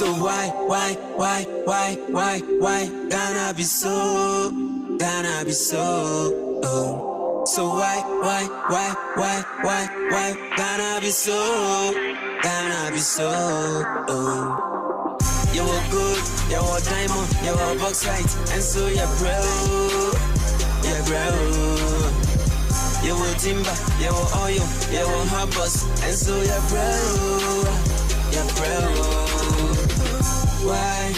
So why Ghana be so, Ghana be so, oh. So why Ghana be so, Ghana be so, oh. You were good, you were diamond, you were bauxite, and so you're bro, you're bro. You were timber, you were oil, you were harbors, and so you're bro, you're bro. Why,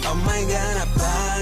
oh my God, I'm bad,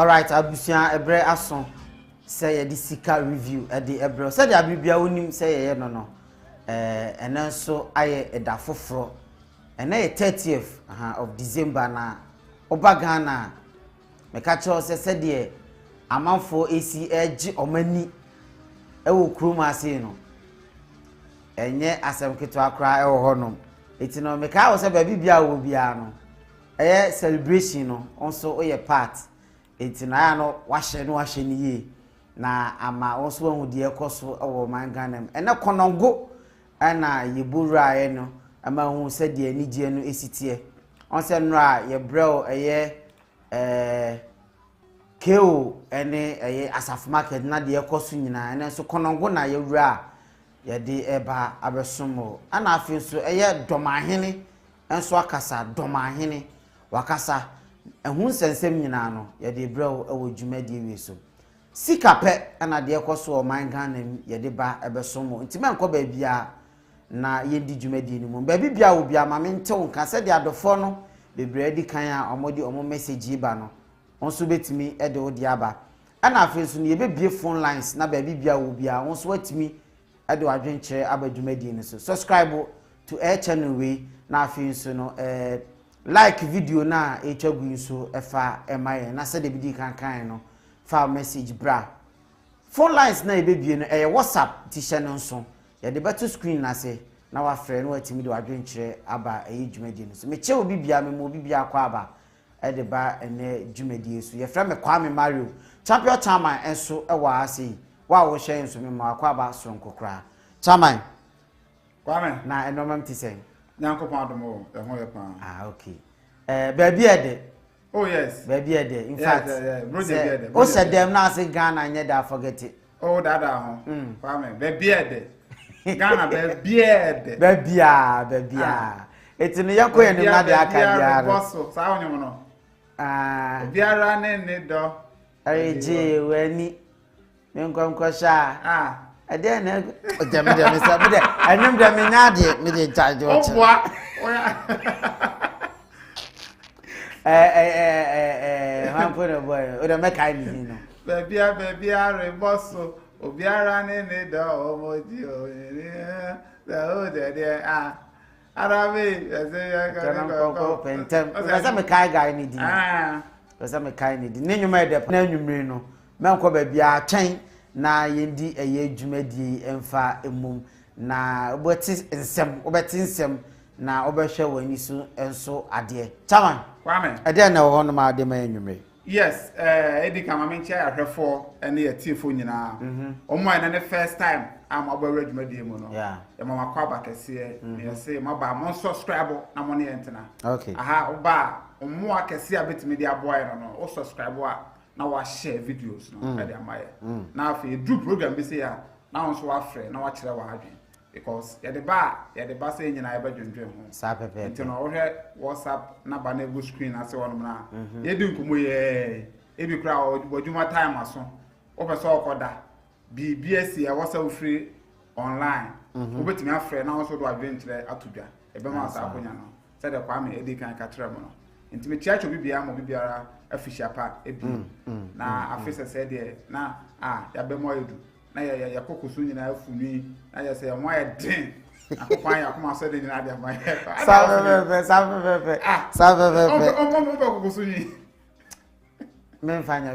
All right, abusia ebre aso say ye di sika review e di ebre say di abibia wonim say ye no enen so aye eda foforo ena ye 30th of December na oba Ghana me ka cho say de amanfo esi eji omani e wo krum ase no enye asem keto akra e wo honom eti no me ka wo say ba bibia wo bia no eye celebration no onso oye part eti na ya no wahye ni ye na ama onso hu de ekoso ewo man Ghana ene Konongo ana yebura ye no ama hu se de anigye no esitie onse nra ye brel eye keo ene eye asaf market na de ekoso nyina ene so Konongo na yewura ye de eba abesomo ana afi so eye domahene enso akasa domahene wakasa ehun sensem nyina no ye de brel ewo dwumadi wi so sika pe ana de ekoso o man Ghana ye de ba ebesomo ntime enko ba bia na ye di dwumadi ni mu ba bibia wo bia ma mente wonka se de adofo no bebre di kan a omodi omo message ba no onso betimi e de odi aba ana afi so ye bebie phone lines na ba bibia wo bia onso watimi e de wadwenkyere aba dwumadi ni so subscribe to air channel we na afi so no like video na echagu so efa emaye na se de bidi kan no fa message bra phone lines na ebebie no WhatsApp ti hye no so ye de beto screen na se na wa frɛ no atimi de wadwenkyere aba dwumadi no so me che obi bia me mo obi bia kwa aba e de ba ene dwumadi so ye frɛ me Kwame Mario champion chairman enso e wa ase wa wo hye enso me mo kwa aba so nkokra chairman Kwame na enomam ti sen Nyankopon adomo ho ye pa. Okay. Baby ede. Oh yes. Baby ede. In fact, bro baby ede. O said them now say Ghana nye da forget it. Oh dada ho. Kwame baby ede. Ghana baby ede. Baby a. Eti no yakọ ye na de aka biara. Bosso, sa onye no. Biara ne do. Eje wani. Me nkonko sha. Ade na dem say be de enyum dem nya de me de charge o. Oboa. Han put boy. O de make kai ni no. Baby re bosso. Obiara ne do omoji o. Da o de Arabe, Konongo pentem. Asa me kai guy ni di. Asa me kai ni di. Nenyuma de na nwumre no. Me nko ba bia twen na yendi eye dwumadi emfa emum na obeti nsem na obehwe wani so enso ade chaman Kwame ade na wo no ma de ma enwumre yes edi kama menche ahwefo ene ye tiefo nyina omo ene ne first time am abawra dwumadi mu no yeah e mama kwa ba kese ye say maba mon subscribe na mo ne entena okay aha oba omo akese abetimi de aboy no o subscribe a na wa share videos no ade amaye na afi do program bi say ya na won so wa frɛ na wa kyerɛ wa adwen because ya de ba say nyina ya ba dwendwen ho sa pepe nti no wo hwɛ WhatsApp na ba na go screen ase wono na ye di nkomo ye e bi kra wadwuma time aso wo pɛ so okoda BBS ya WhatsApp free online wo betimi afrɛ na won so do adwen kyerɛ atodwa e be ma sa akonya no sɛ de Kwame edi kan ka kyerɛ mo no nti me chiacho bibia mo bibiara afisha pa ebi na afisa said there na ya be mo edu na ya kokosu nyina afuni na ya say mo ya den akokwan ya kuma so de nyina de ma sabe o kokosu nyi me fanya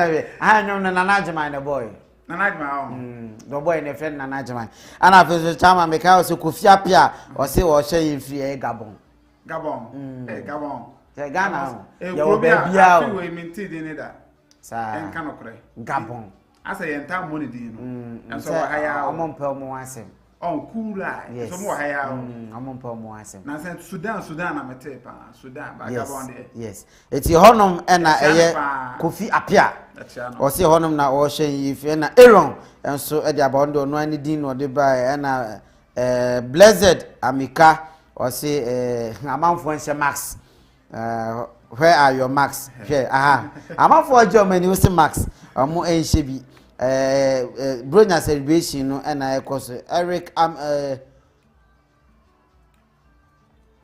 we anyom na nanajima na boy the boy ne friend nanajima ana afisa chama me ka o se kofia pia o se wo hye yefri Gabon Gabon. Ghana. You be a we minted in it. Sa Gabon. I say entire money din. And so higher amon per mo asem. On cool so more higher amon per mo asem. Na say Sudan am tape Sudan ba Gabon there. Yes. Eti honom e na eye Kofi Apia. O se honom na o hyen yife na Aaron enso e de abondo no ani din no de ba e na Blessed Amika or say amount for Max. Where are your Max? Here, amount for Germany, you say Max. Mo Shebi. Bronya celebration, no, and I cause Eric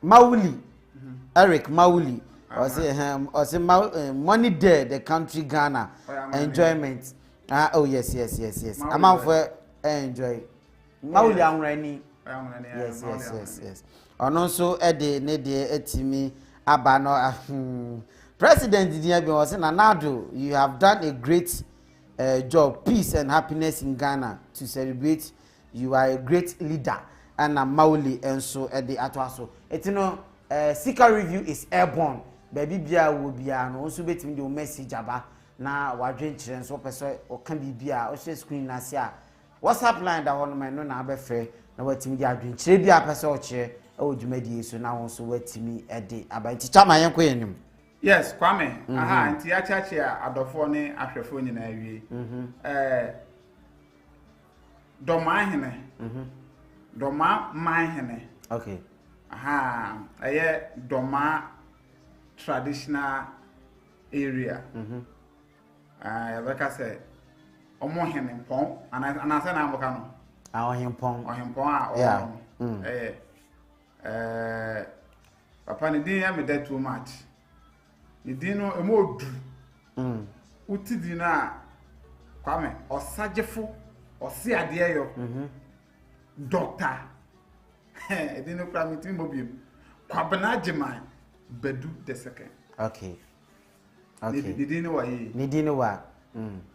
Mauli. Eric Mauli. Or say money there, the country Ghana. Enjoyment. Oh yes. I'm out for enjoy. Mauli amrani. Yes. And also Eddie Nede Etimi Abano President Didier was in Anado. You have done a great job, peace and happiness in Ghana to celebrate. You are a great leader and a Mauli and so Eddie Atwaso. Etino Sika review is airborne. Baby Bia will be an also between the message about now. What drink and so person or can be beer or share screen as ya. What's up line that one man no na be fair. Now what me dia drink. Che bia person chair. Oh, Jumedi so now also wait me a day. About teacher my young. Yes, Kwame. Aha, anti achachi adofo ne ahwefo nyina awie. Doma hene. Doma man hene. Okay. Aha, aye Doma traditional area. Yabeka say omo hene pon anase na amboka no. Ohempon a papa ne din ya me da too much. Ni din no emo du. Uti din na Kwame osagefo osi ade yo. Doctor. Edin no kra me tin mobiem. Kwabena Jeman Bedu the second. Okay. Ni din no wa yi. Ni din no wa.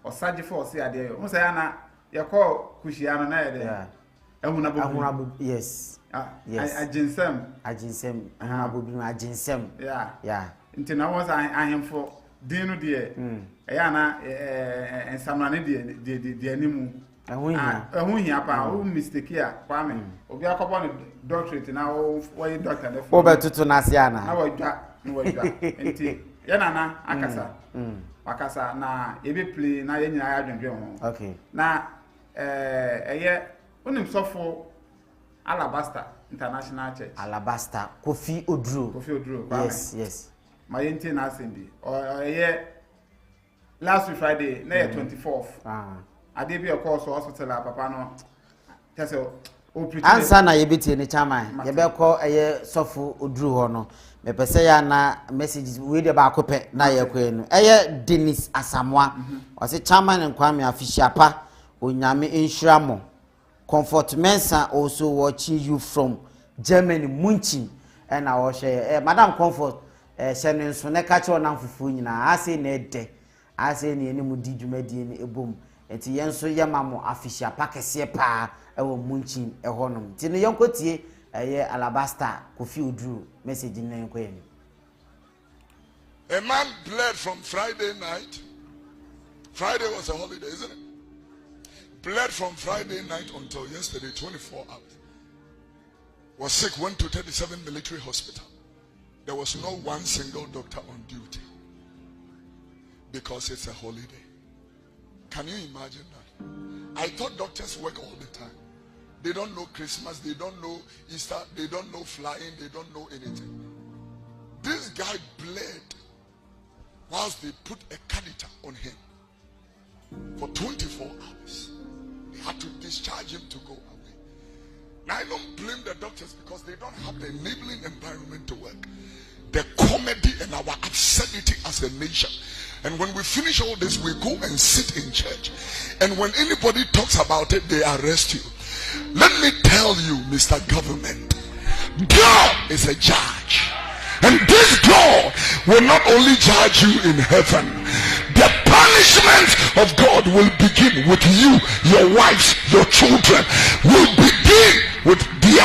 Osagefo osi ade yo. Mo say na yakọ kushia no na ye de. Ahuna yes. Yes. Ajinsem. Ahuna bobi ajinsem. Yeah. Nti na was ahemfo din no de ya na ensamrane de animu. Ehun hia pa o mistake a Kwame. Obi akobo no doctorate na o wey doctor de for. Obetutu na ase ana. Na wadwa. Nti ya na akasa. Wakasa na ebe play na ye nyina ya dwendwe ho. Okay. Na eye onim sofo Alabasta International Church. Alabasta Kofi Oduro. Yes. My yenti na sendi. Last week Friday, na 24th. Ade bi course hospital papa no. Tese o preach. Ansa na yebiti ni chairman. Yebekọ sofo Oduro ho no. Me pese ya na messages we dey ba akopẹ na ye kọ enu. Dennis Asamoah. O se chairman Nkwame Afishiapa. Onyame Insuramo. Comfort Mensa also watching you from Germany, Munchen. And I was Madam Comfort, sending so ne catch on fufu nyina. I say ne de. I say ni eni mudi dwumadi ni ebom. Enti yenso yemamo afishia pakese pa ewo Munchen ehonom. Ti ne yonkotie Alabasta Kofi Oduro message na yenko yemi. A man bled from Friday night. Friday was a holiday, isn't it? Bled from Friday night until yesterday, 24 hours. Was sick, went to 37 military hospital. There was no one single doctor on duty because it's a holiday. Can you imagine that? I thought doctors work all the time. They don't know Christmas, they don't know Easter, they don't know flying, they don't know anything. This guy bled whilst they put a catheter on him for 24 hours. They had to discharge him to go away. Now I don't blame the doctors because they don't have the enabling environment to work. The comedy and our absurdity as a nation. And when we finish all this, we go and sit in church. And when anybody talks about it, they arrest you. Let me tell you, Mr. Government, God is a judge. And this God will not only judge you in heaven. The punishment of God will begin with you, your wives, your children. Will begin with the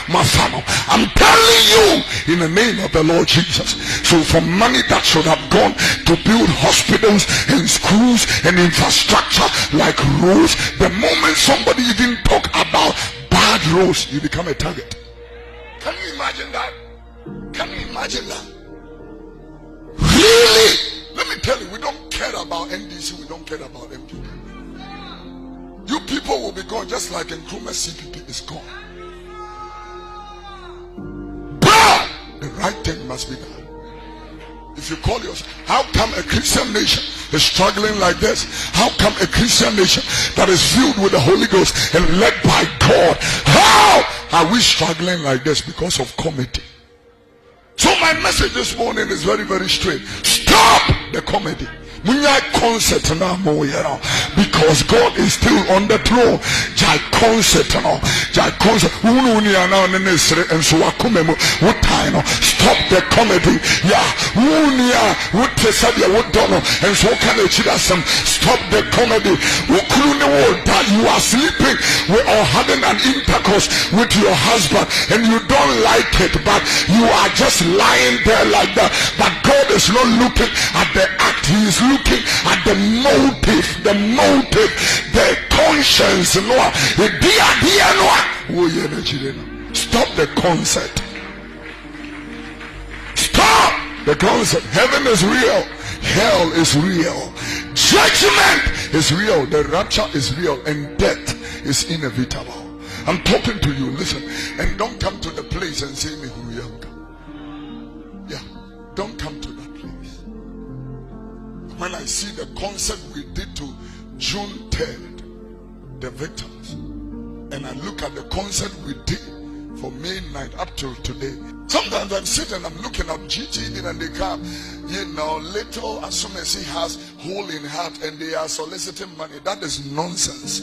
Mafano. I'm telling you in the name of the Lord Jesus. So for money that should have gone to build hospitals and schools and infrastructure like roads, the moment somebody even talk about bad roads, you become a target. Can you imagine that? Can you imagine that? Really? Let me tell you, we don't care about NDC, we don't care about MPP. You people will be gone just like Nkrumah CPP is gone. But the right thing must be done. If you call yourself, how come a Christian nation is struggling like this? How come a Christian nation that is filled with the Holy Ghost and led by God, how are we struggling like this? Because of comedy. So my message this morning is very, very straight. Stop the comedy. Concert now, because God is still on the throne. Concert now, concert. And so what time? Stop the comedy. Yeah, and so can stop the comedy. That you are sleeping or having an intercourse with your husband and you don't like it, but you are just lying there like that. But God is not looking at the act. He is looking at the motive, the conscience. Stop the concert. Stop the concert. Heaven is real. Hell is real. Judgment is real. The rapture is real. And death is inevitable. I'm talking to you. Listen. And don't come to the place and say me who young. Yeah. Don't come to that place. When I see the concert we did to June 3rd, the victims, and I look at the concert we did for May 9th up till today, sometimes I'm sitting, I'm looking at GT and they come, little Asumesi has hole in heart and they are soliciting money. That is nonsense.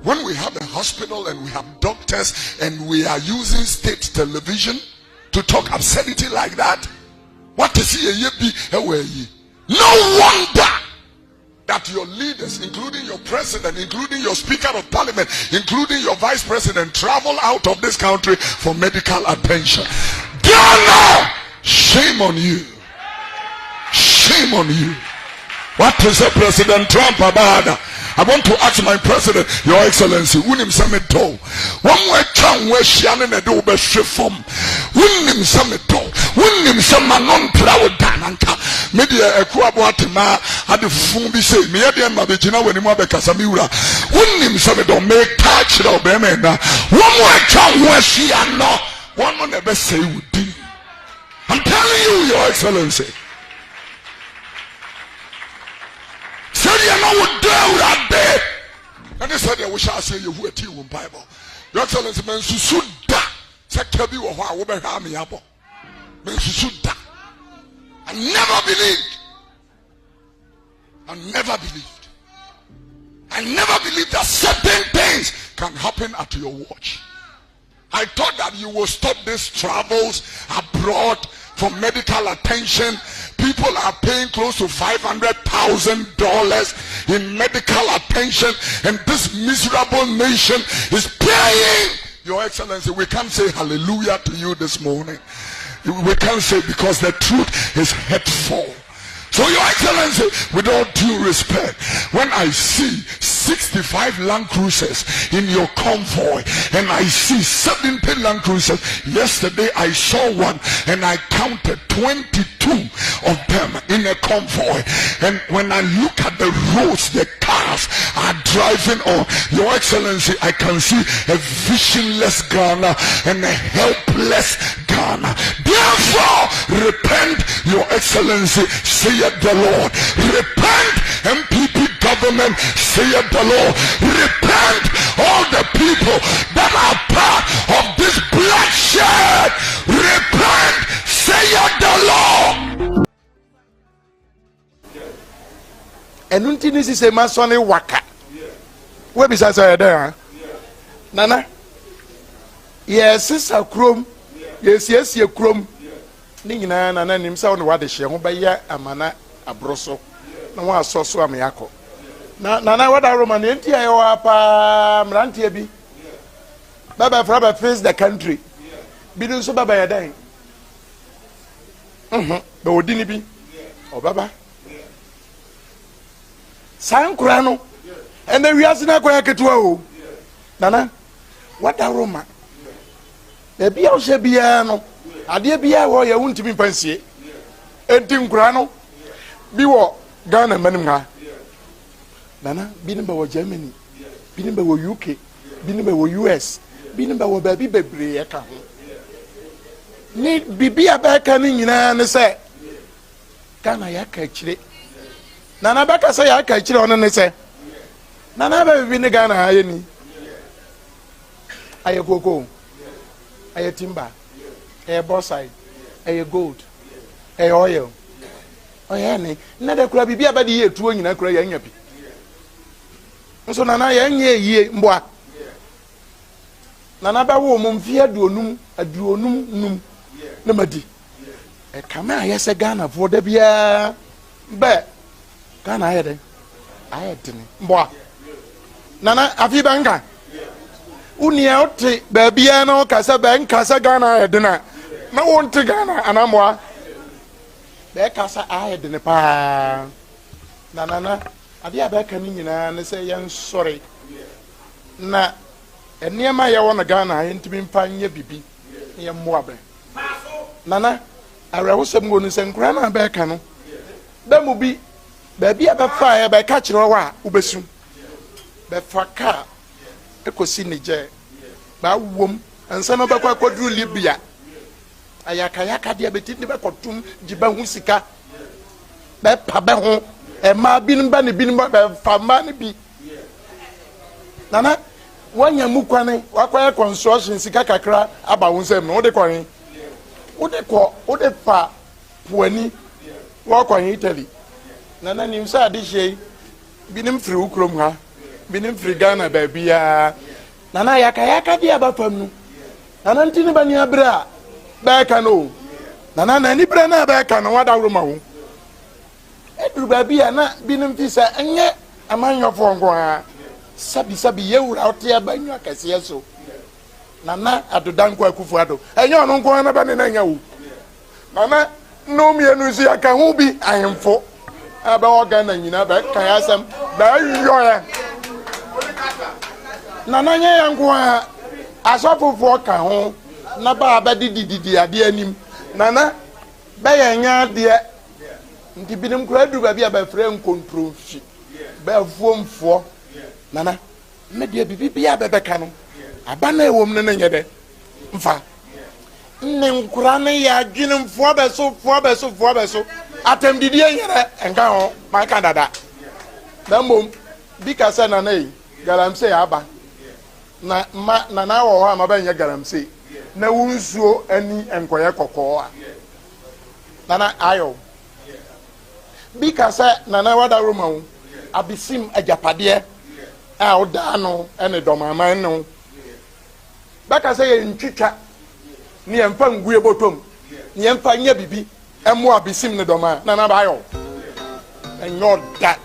When we have a hospital and we have doctors and we are using state television to talk absurdity like that, what is he? No wonder that your leaders, including your president, including your speaker of parliament, including your vice president, travel out of this country for medical attention. Ghana, shame on you. Shame on you. What is a President Trump about? I want to ask my president, Your Excellency, Unim Sameto. One way town where Shannon and Dobe Shifom. Unim Sameto. Unim Samanon Proud Dananka. Media Equabatima had the Fumbi say, Media Mabijina when you have a Casamura. Unim Sameto make touch it of Bemena. One way town where she and no one will never say would do. I'm telling you, Your Excellency. And they said, we shall say you who are in Bible. Your Excellency, men suda. Sakabi or how over Hamiabo. Men suda. I never believed. I never believed that certain things can happen at your watch. I thought that you will stop these travels abroad for medical attention. People are paying close to $500,000 in medical attention, and this miserable nation is paying. Your Excellency, we can't say hallelujah to you this morning. We can't say, because the truth is hurtful. So, Your Excellency, with all due respect, when I see 65 Land Cruisers in your convoy and I see 70 Land Cruisers, yesterday I saw one and I counted 22 of them in a convoy. And when I look at the roads the cars are driving on, Your Excellency, I can see a visionless Ghana and a helpless Ghana. Therefore, repent, Your Excellency, saith the Lord. Repent, MPP government, saith the Lord. Repent, all the people that are part of this bloodshed. Repent, saith the Lord. And until this is a masonry waka. Where besides I there? Nana. Yes, sister Chrome. Yes, you Chrome. Nina Nana himself on what the share by Amana Abroso. No one saw so amiaco. Nana, what are Roman India or Mrantiabi? Baba Fraba face the country. Bidun so Baba dying. But what didn't be? Oh, Baba. San Kurano. And then we are not going to go. Nana, what are Roma? The Biao Shabiano. Adia Bia, or you won't be fancy. Entim Kurano. Biwa Ghana Menga. Nana, Binimba Germany, Binimba UK, Binimba US, Binimba baby baby. Need Bibia back and say, Ghana Yakachri. Nana Baka say Yakachri on and say, Nana baby in the Ghana. I go, I timber, a boss side, a gold a oil oyane na da kura bibia ba de ye tuo nyina kura ya nya bi nso nana ya nya yie mboa nana ba wo mum fi aduonum num na madi e kama ya se Ghana fo da bia be Ghana ayede mboa nana afi banka unia ote ba bia na o kasa banka sa Ghana ayede na wonte Ghana anamwa be kasa ayede ne pa nana ade abeka ni nyina ne se yan sori na eniema ya wona Ghana yentimi mfa nya bibi ye mmoabe nana arewo sem go ni se nkura na abeka no da mu bi ba bia ba fa ya ba ka kire wa ubesu be fa ka ekosi nije ba wom ansa no ba kwa kwadru Libya ayaka dia beti ni ba kotum jiba hu sika be pa be ho e ma binum ba ne binum ba fa ma ne bi nana wanya mukwane wakwaya construction sika kakra aba wonsem no de kwan ode fa puani wakwan Italy nana nim sa de hye binim firi ukrom ha binim firi Ghana ba bia nana yaka dia ba fam no nana ntini bani abra ba ka no nana ni bra na ba ka no wada wroma wo eduru ba bia na binim fi sa enye amanyofo ngo ha sabi yewura ote abanyu akase so nana adodanko akufu ado enye ono nko na ba ne nya wo nana no mienu si aka hu bi ahemfo aba Ghana nyina ba kan asem ba yoya nana nya yanko asofofo ka ho na ba didi ade anim nana ba yanya de nti binim kura du ba bia ba frɛ nkontrolfi ba fuomfo nana me de bibia bebeka no aba na ewom ne nye de mfa nne nkura ne ya adwene mfo beso atem didi yere enka ho maka dada na mom bi ka se na nei galamse aba na wo ha ma ba nya galamse na wunsuo ani enkoye kokko a nana ayo bi ka se na wada roma wo abisim ajapade a oda no ene domaman no baka say ye ntwitwa ne yemfa ngue botom ne yemfa nya bibi emo abisim ne doma na ba yo enyo da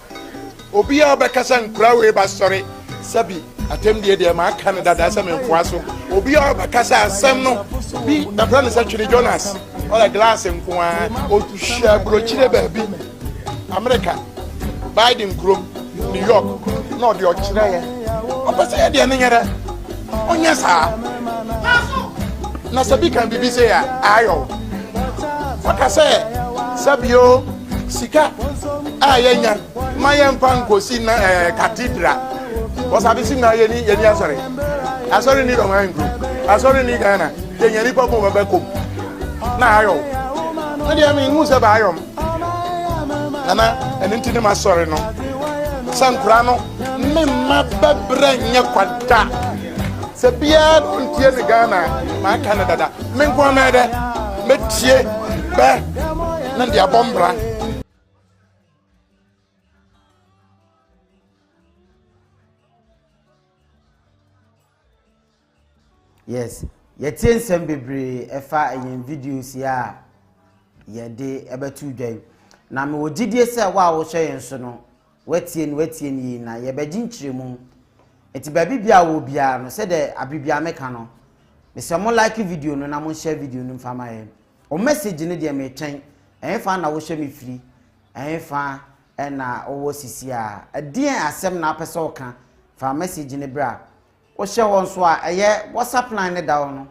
obi a baka san kura we ba sori sabi atem de ma aka ne dada sa menfo aso obi a baka sa asem no bi da brand sa twiri Jonas ola glass nko a otuhia brochire ba bi America Biden Chrome New York no de ochire ye opese ye de ne nyere onya sa na sabi kan bibi se ya ayo fakase sabio sika ayenya mayen pankosi na cathedral wasabi singa yeni asori ni do man group asori ni Ghana de nyani popo baba kom na ayo na de mi musa ba ayo nana enti ne masori no sankura no memma babra nya kwada se bia ntie ne Ghana ma Canada da menko na de metie be na dia bombra yes yetie nsem bebre efa eyen videos ya yede ebetu dwan na me wogidie se wa wo hwe yen so no watie ni na yebeji nkyiremu enti baby bia wo bia no se de abibia meka no me se mo like video no na mo share video no mfama ye o message ne de me twen fa na wo hwe me free fa na owo sisi a adien asem na apese o ka fa message ne bra o hye won so a eye WhatsApp line ne da no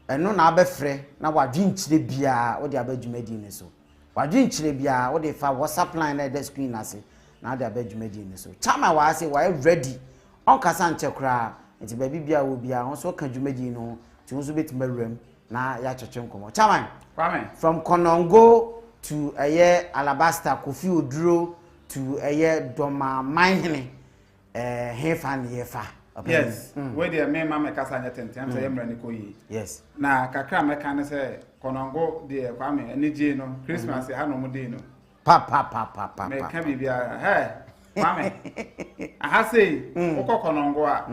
eno na abefre na wadwinkyire bia wo de abadwumadi ne so wadwinkyire bia wo de fa WhatsApp line na the screen ase na de abadwumadi ne so chama wa ase wa ready on kasa nche kra enti baby bia wo bia won so ka dwumadi no ti won so betimawuram na ya twetwe nkomo chama from Konongo to Alabasta Kofi Oduro to Doma Manhene hefa ne yefa. Yes. Where the me mama kasa nya tenten am say yemra ni koyi. Yes. Na kakra me kan say Konongo de kwame enije no Christmas ha no mo de no pa me ka bibia hey kwame aha say ukọ Konongo a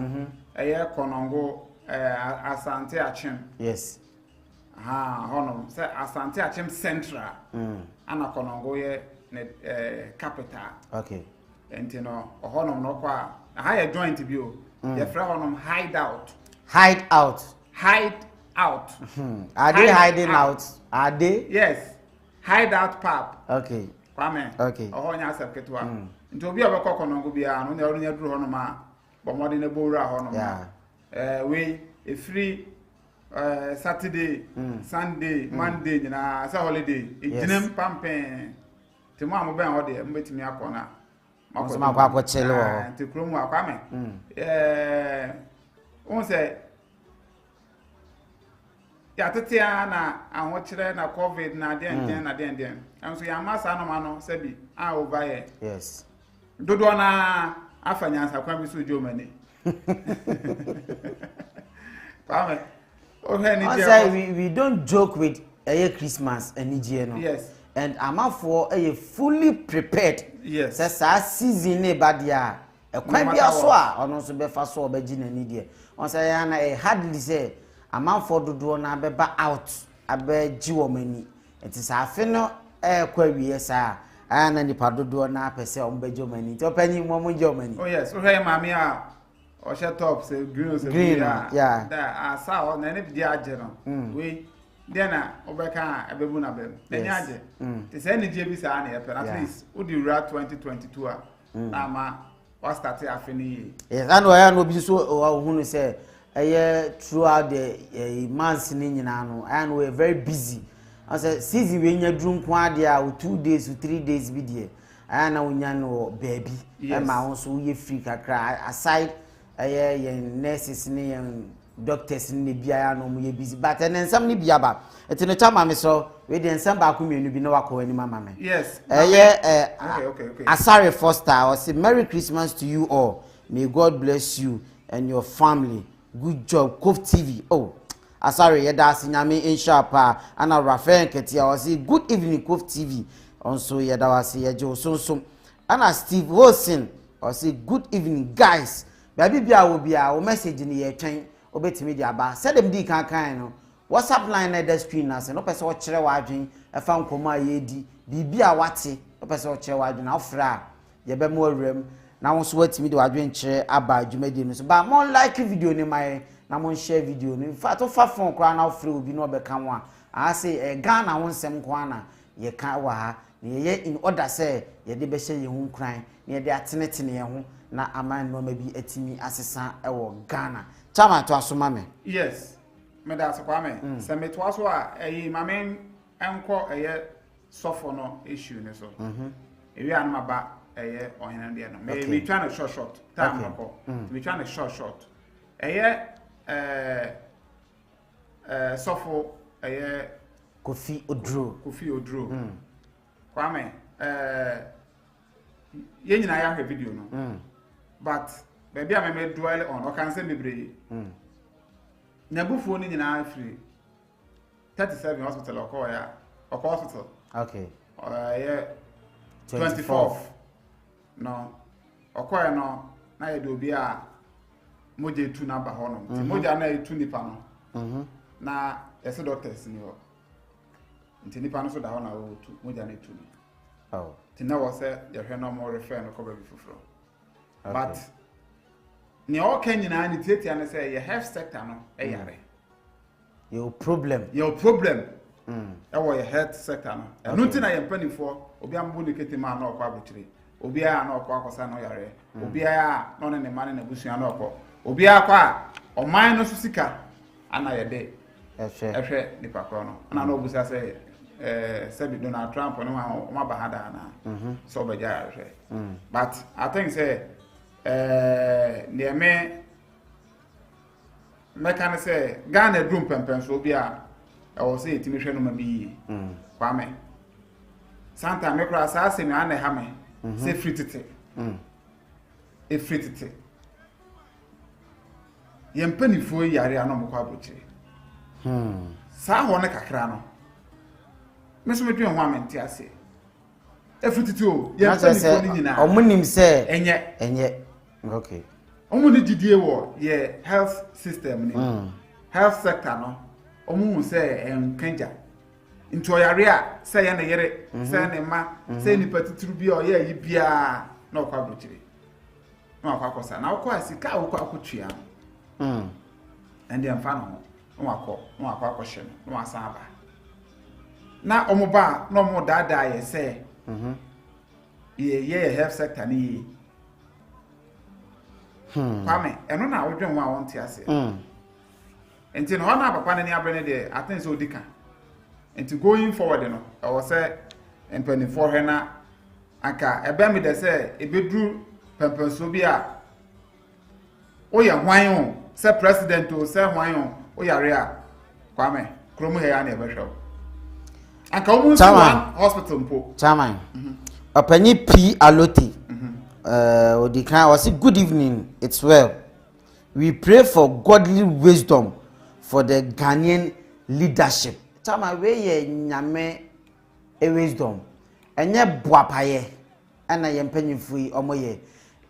eye Konongo Asante Akyem yes hono say Asante Akyem Central ana Konongo ye capital okay enti no hono no kwa aha ye joint bi o ye fra hono hide out are they hiding out? Are they? Yes. Hide out pub. Okay. Kwame. Okay. Oho nya asep ketwa. Nti obi obekọ Konongo bia no na oru nya duru hono ma bomode na bowura hono ma. We a free Saturday, Sunday, Monday na sa holiday. Ejinem pampen. Ti mo amobe ho de mbetimi akona. Makọ akọ chelo. Nti kromu akwame. On say ya tetea na ahokyere na covid na den enso ya masa no ma no sabi a over yes dodo na afanya sakwa bi so jomani Pame we don't joke with Christmas enije no yes and amafo fully prepared yes say season ne badia ekwan bia so a ono so be fa so obaji na ni de on say ya na hardly say amanfo dodo na beba out abeji wo mani enti sa afe no kwa wiye sa ana nipa dodo na pese o beji mani enti opani mo je mani oh yes o hey mami a o she top say green yeah that asa o na ne bi age no we then na obeka abebu na bem then age te say ni je bi sa na at least o di ra 2022 a na ma wa start afe ni yes and we no bi so hunu say throughout the months ni nyina no and we very busy I say season we nya drum ko ade a 2 days to 3 days bi de and na wonya no baby e ma won so ye free kakra aside nurses ni doctors ni bia no mo ye busy but and ensam ni bia ba eti no chama me so we de ensam ba ko mienu bi no wako ani mama me yes okay Asare Foster I say Merry Christmas to you all, may God bless you and your family. Good job, COVTV. Oh, Asare, yeda nyame inshapa. Ana Rafael Ketia was say good evening, COVTV. Also, yeda was yejo so. Ana Steve Wilson was say good evening, guys. Baby bia will be our message in the train. Obetimi dia ba. Said them di kan no. WhatsApp line at the screen as no person watch chere wadwen. E fa nkoma yedi. Bibia wate. No person watch chere wadwen afra. Ye be mo awrem. Na won so watimi de wadwen kire aba adwumadi no so ba mo like video ni mai na mo share video ni in fact o fa phone kra na ofre obi no be kan wa I say Ghana won sem kwa na ye kan wa ha ye in order say ye de be hye ye hu kran ye de atenetene ye hu na aman no ma bi atimi asesa e wo Ghana chama to asoma me yes me da so kwa me se me to aso a mamen enko sofo no issue ne so ewi an maba ohena de no me trying to short time ko me trying to short sofo Kofi Odro kwame ye nyina ya hwe video no but baby am me dwell on o kan say bebre nyabufuo ni nyina free 37 hospital oko hospital okay 24th no okoye no na ye do bi a moje tu na ba ho no ti moja na etu nipa no na ese doctors ni ho nti nipa no so da ho na o tu moja na etu ni ti na wo se ye hwe no mo refer no ko ba bi fufuro but ni o kan nyina ni tietia ne se ye health sector no e yare your problem e wo ye health sector no no ti na ye mpanifo obi ambu ni ketima na okwa abotire obi a na okwa akosa no yare obi a no ne mane na busua na okwa obi a kwa oman no so sika ana ye de ehwe ni pakro no ana no busa se sabi Donald Trump no ma bahada na so be ja ehwe but I think say me can say Ghana drum pempen so obi a I was say timi hwe no ma bi kwame Santa me kra sa se me ana ha me se fritete e fritete ye mpanifo yare ano mo kwa boche sa ho ne kakra no me so me dwen ho amenti ase efututu o ye na pani say fo ni nyina omunim say enye okay omu ni gidie wo ye health system ni health sector no omu hu say enkanja into yare a say ye ne yere say ne ma say ni patituru bi o ye yi bia na okwa brochire na okwa kosa na okwa sika okwa akotua ende amfa no no akwa akɔhye no asan aba na omoba na omo dada ye say ye health sector ni kwame eno na wodwen wa wonte ase enti no na papa ne abrene de atense odika enti going forward no I was say empeni for he na aka ebe mi de say ebedru pempenso bi a oye hwan o say president o say hwan o oyare a kwame kromo he ya na ebehwe aka omu so hospital mpo chairman opanyi P Aloti Odika was good evening, it's well. We pray for godly wisdom for the Ghanaian leadership. Chairman we ye nyame e wisdom enye boapaye ana ye mpanyimfo yi omoye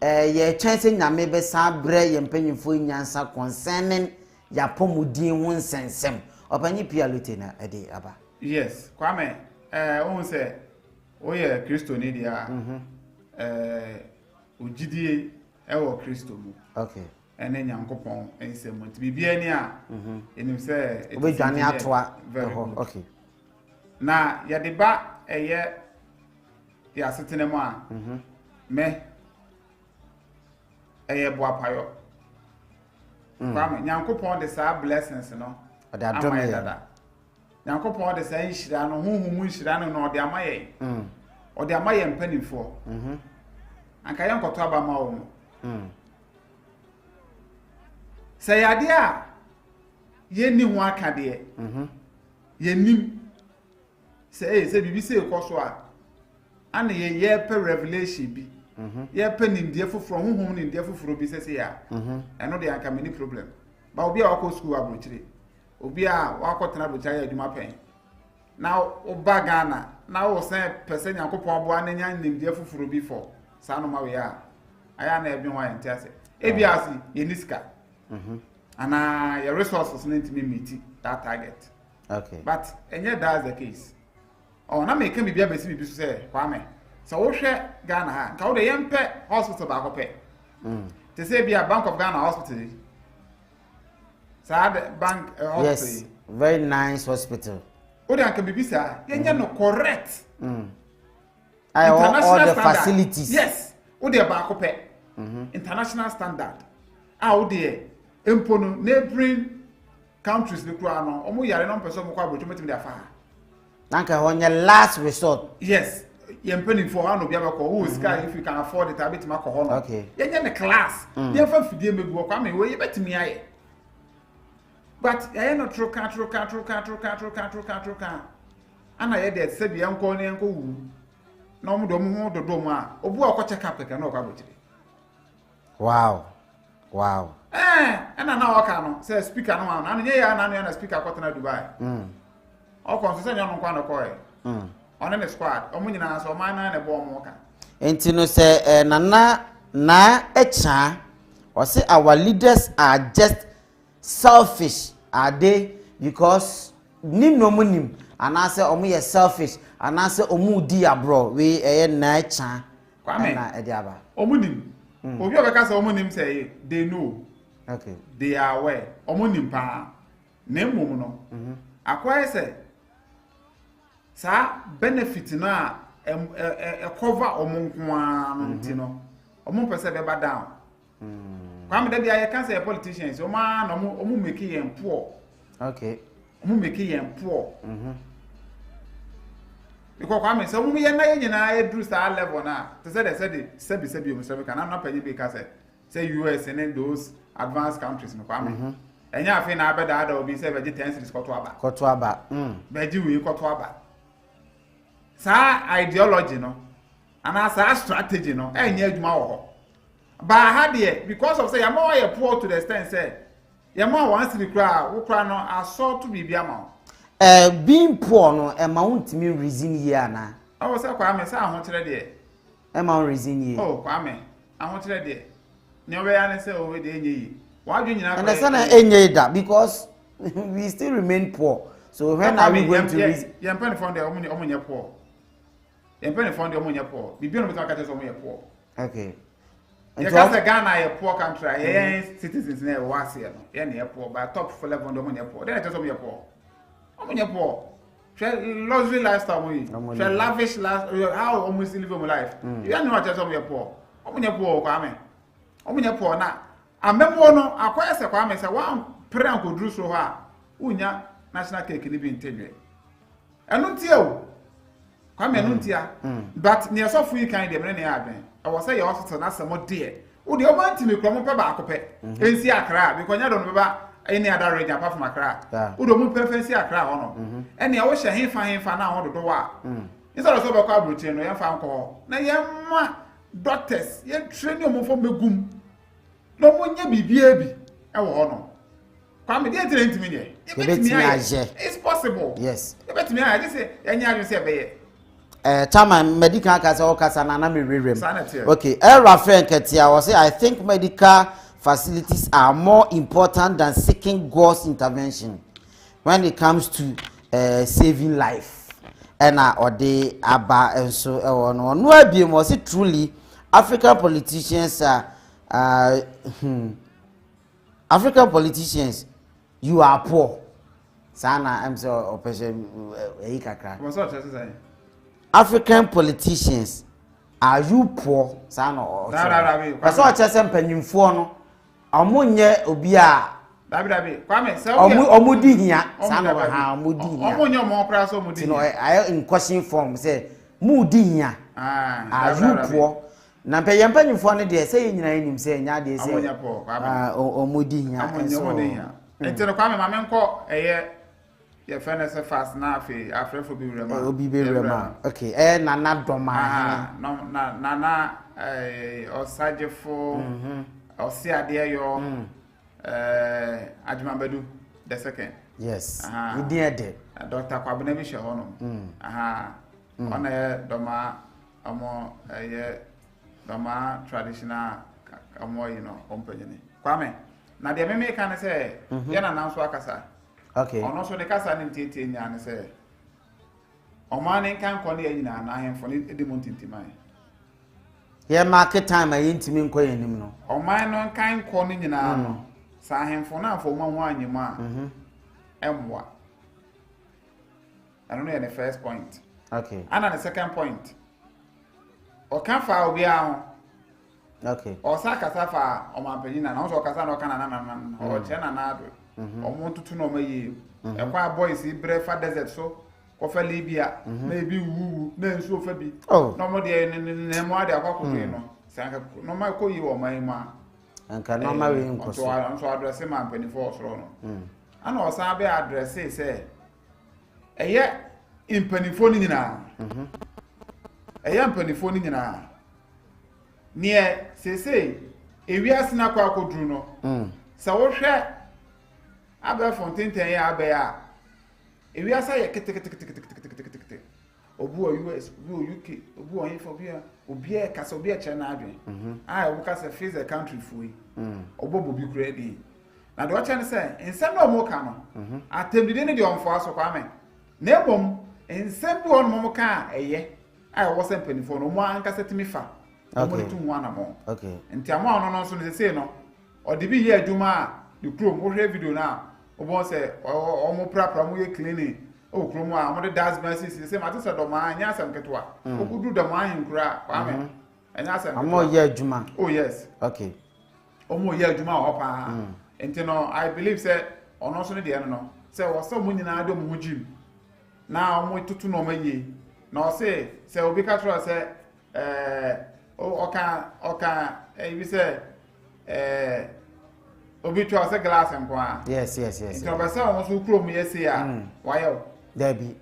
ye chance nyame be san bre ye mpanyimfo nyansa concerning ya pomudin ho nsensem opanyi P Aloti na ede aba. Yes kwame won say oye Kristo ni dia ojidie ewo Kristo mu okay ene nyankopon ensem nti bibia ni a enim se obedwane atoa okay na ya de ba eye ya setene mu a me eye boapayo kwame nyankopon de sa blessings no ode adom ye nyankopon de sa nhira no huhumu nhira no na ode amaye ode amaye mpanifo anka yan koto aba ma wo say yade a ye ni ho aka de ye nim say bibi say koso a ana ye pe revelation bi ye pe nimdie foforo honhom nimdie foforo bi say ya eno de anka many problem ba obi a wako school abrochire obi a wako tena abrochire ya adwuma pen na oba Ghana na wo say person yakopon bo ananya nimdie foforo bi for sanu ma we ya aya na ebi ho ante ase ebi asi ye niska ana your resources need to meet that target okay but enye that's the case oh na me can be bia besi bibi so say kwame so wo hwe Ghana ha nka wo de yempe hospital ba ko pe te say bia Bank of Ghana hospital sad bank hospital yes very nice hospital wo de anka bibi sa yenye no correct all the facilities yes wo de ba ko pe international standard wo de empono neighboring countries le kura no omo yare no person mo kwa abotu metim de afa nanka honye last resort yes ye mpani for how no bia bako who sky if you can afford it abit ma ko ho no okay yenye ne class ye fa fidie mebu kwa me we ye betimi aye but ye no troka ana ye de se bia nko ne nko wu na omo do mo ho dodo mo a obu akọ check up ka na okwa botire wow ena na waka no say speaker no na nye ya na speaker kwatena Dubai o kon so nyo no kwa no koy on the squad o munyina so man na bo mo ka enti no say na echa or say our leaders are just selfish are they because nim no munim ana say omo ye selfish ana say omo di abro we na echa na e di aba omunim obi obeka say omunim say they know okay they are aware omunim pa na mmom no akwa say sa benefit na cover omunkwa no ntino omun pese be ba down kwam da bia ye kan say politicians o ma na omu make yen poor okay omu make yen poor because kwam say omu ye na ye nyina e dru sa level na to say the sebi o so kan na panyi be ka say US and those advanced countries no kwam enya afi na abeda ada obi say be 10 cities koto aba be ji we koto aba sa ideology no and sa strategy no enya adwuma wo ho ba ha de because of say yama wa ye poor to the extent say yama wan city kra wo kra no assault to bibia ma being poor no amount me reason here na. I was a Kwame say I want to there. Amount reason here. Oh, Kwame, I want to there. Never answer over the why do you not understand enye that because we still remain poor. So when are we going to reason? You penny from the omunya poor. You penny from the omunya poor. We be on the catches omunya poor. Okay. You can't say Ghana a poor country. Citizens never was here. Yeah, poor by top for level on the omunya poor. Then I just omunya poor. Omunya poor. Luxury lifestyle we. Lavish lifestyle. How almost live my life. You are not just omunya poor. Omunya poor, Kwame. Omunya poor na. Amembo no akwaya se Kwame say one pray and go so ha. Unya national cake ni bi ntedwe. Enu ntia o. Kwame enu ntia. But near so free kind dem na ya adwen. I was say your hospital na some there. Wo de oba ntimi kro mo pe ba akopɛ. Ensi Accra because nya do no ba any other region apart from Accra. Wo do mo pe fancy Accra ho no. Ene ya wo hye henfa na ho do wa. Instead of so be kwa brotin no ya fa nko. Na ye ma doctors ye train mo fo megum. No mo nya bibia bi e wo ho no. Kwame dey train ntimi ye. It's possible. Yes. You bet me I just say enya adwen say be ye. Chama medical kasa o kasa na me rerem. Okay, Rafael Ketia was say I think medical facilities are more important than seeking God's intervention when it comes to saving life. And or they aba and so no abiem was it truly African politicians African politicians you are poor. Sana I'm so operation kakra. What's up say? African politicians are you poor sana o so chese mpanyimfo no omonye obi a dabi Kwame say omudi hia sana ha omudi hia omonye mo kra so omudi no I in question form say mudi hia are you poor na mpanyimfo no de say nyina enim say nya de say omonye poor omudi hia omudi hia entene Kwame ma menko eye ye fene se fast na afi afrefo bi rema obi be rema okay nana doma no nana osajefo osiade yo Ajumabadu the second yes we did Dr. Kwabena bi she hono ona doma omo doma traditional omo company Kwame na de me kan say ye na nanso akasa. Okay. Ono so de kasa ni tete nya ne se. Omane kan ko ne nyina na ahemfo ne de montintimai. Ye market time ayi ntimi nko yenim no. Omane no kan ko ne nyina no. Sa ahemfo na afo ma ho anyima. Emwa. I don't know the first point. Okay. And the second point. O kan fa obi a. Okay. O sa kasa fa o ma panyina na so kasa no kana na o che na na ado. Omo tutu no mayi ekwa boys brefa desert so ko fa Libya na ebi wu na enso fa bi no mo de ne mo ade akwakoto no sanka no ma ko yi o mai ma anka no ma we nko so so address ma mpani for osoro no ana o san be address say eye impanifo ni nyina eye impanifo ni nyina nie sese ewiase na kwa akodru no sa wo hwe abe fontinten ya abe ya ewi asa ye kete obu US obu UK obu on for bia obi e kasa obi e che na adwen obu kasa face the country fui obobo bi kura di na do che ne se ensem no mo ka no atebide ne de onfo aso Kwame na ebom ensem bi on mo ka eye wo se mpanifo no mo ankasa timi fa mo tu nwa na mo okay nti ama ono no so ne se no odi bi ye adwuma the chrome wo hwe video na obo se omo prapra mo ye cleaning o chrome a mo de das message se ma to se do ma anya asem ketwa okudu do ma ahin kura Kwame anya asem amo ye adwuma oh yes okay omo ye adwuma ho pa enti no I believe say ono so ne de no se wo so mo nyina do mo jim na omo tutu no ma ye na o se obi ka tro se oka ebi se obi twa se glass nkwa yes nti ba se won so kuro mu yesi a wayo dabi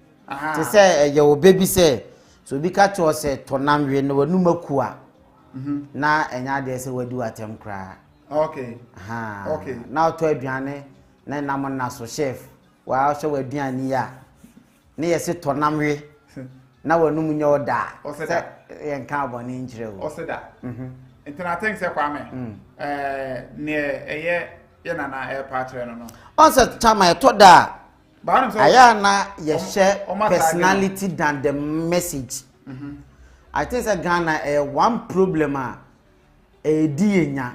ti se ye wo baby se so obi ka twa se tonamwe no wanu maku a na enya de se wadi atem kra okay okay na to aduane na nam na so chef wa so waduane ya ne yesi tonamwe na wanum nya oda Oseda yen ka abone njire wo Oseda Intina think say kwame ne ye na air patron no onse chama to da ba no so aya na ye share personality than the message I think that Ghana one problem di enya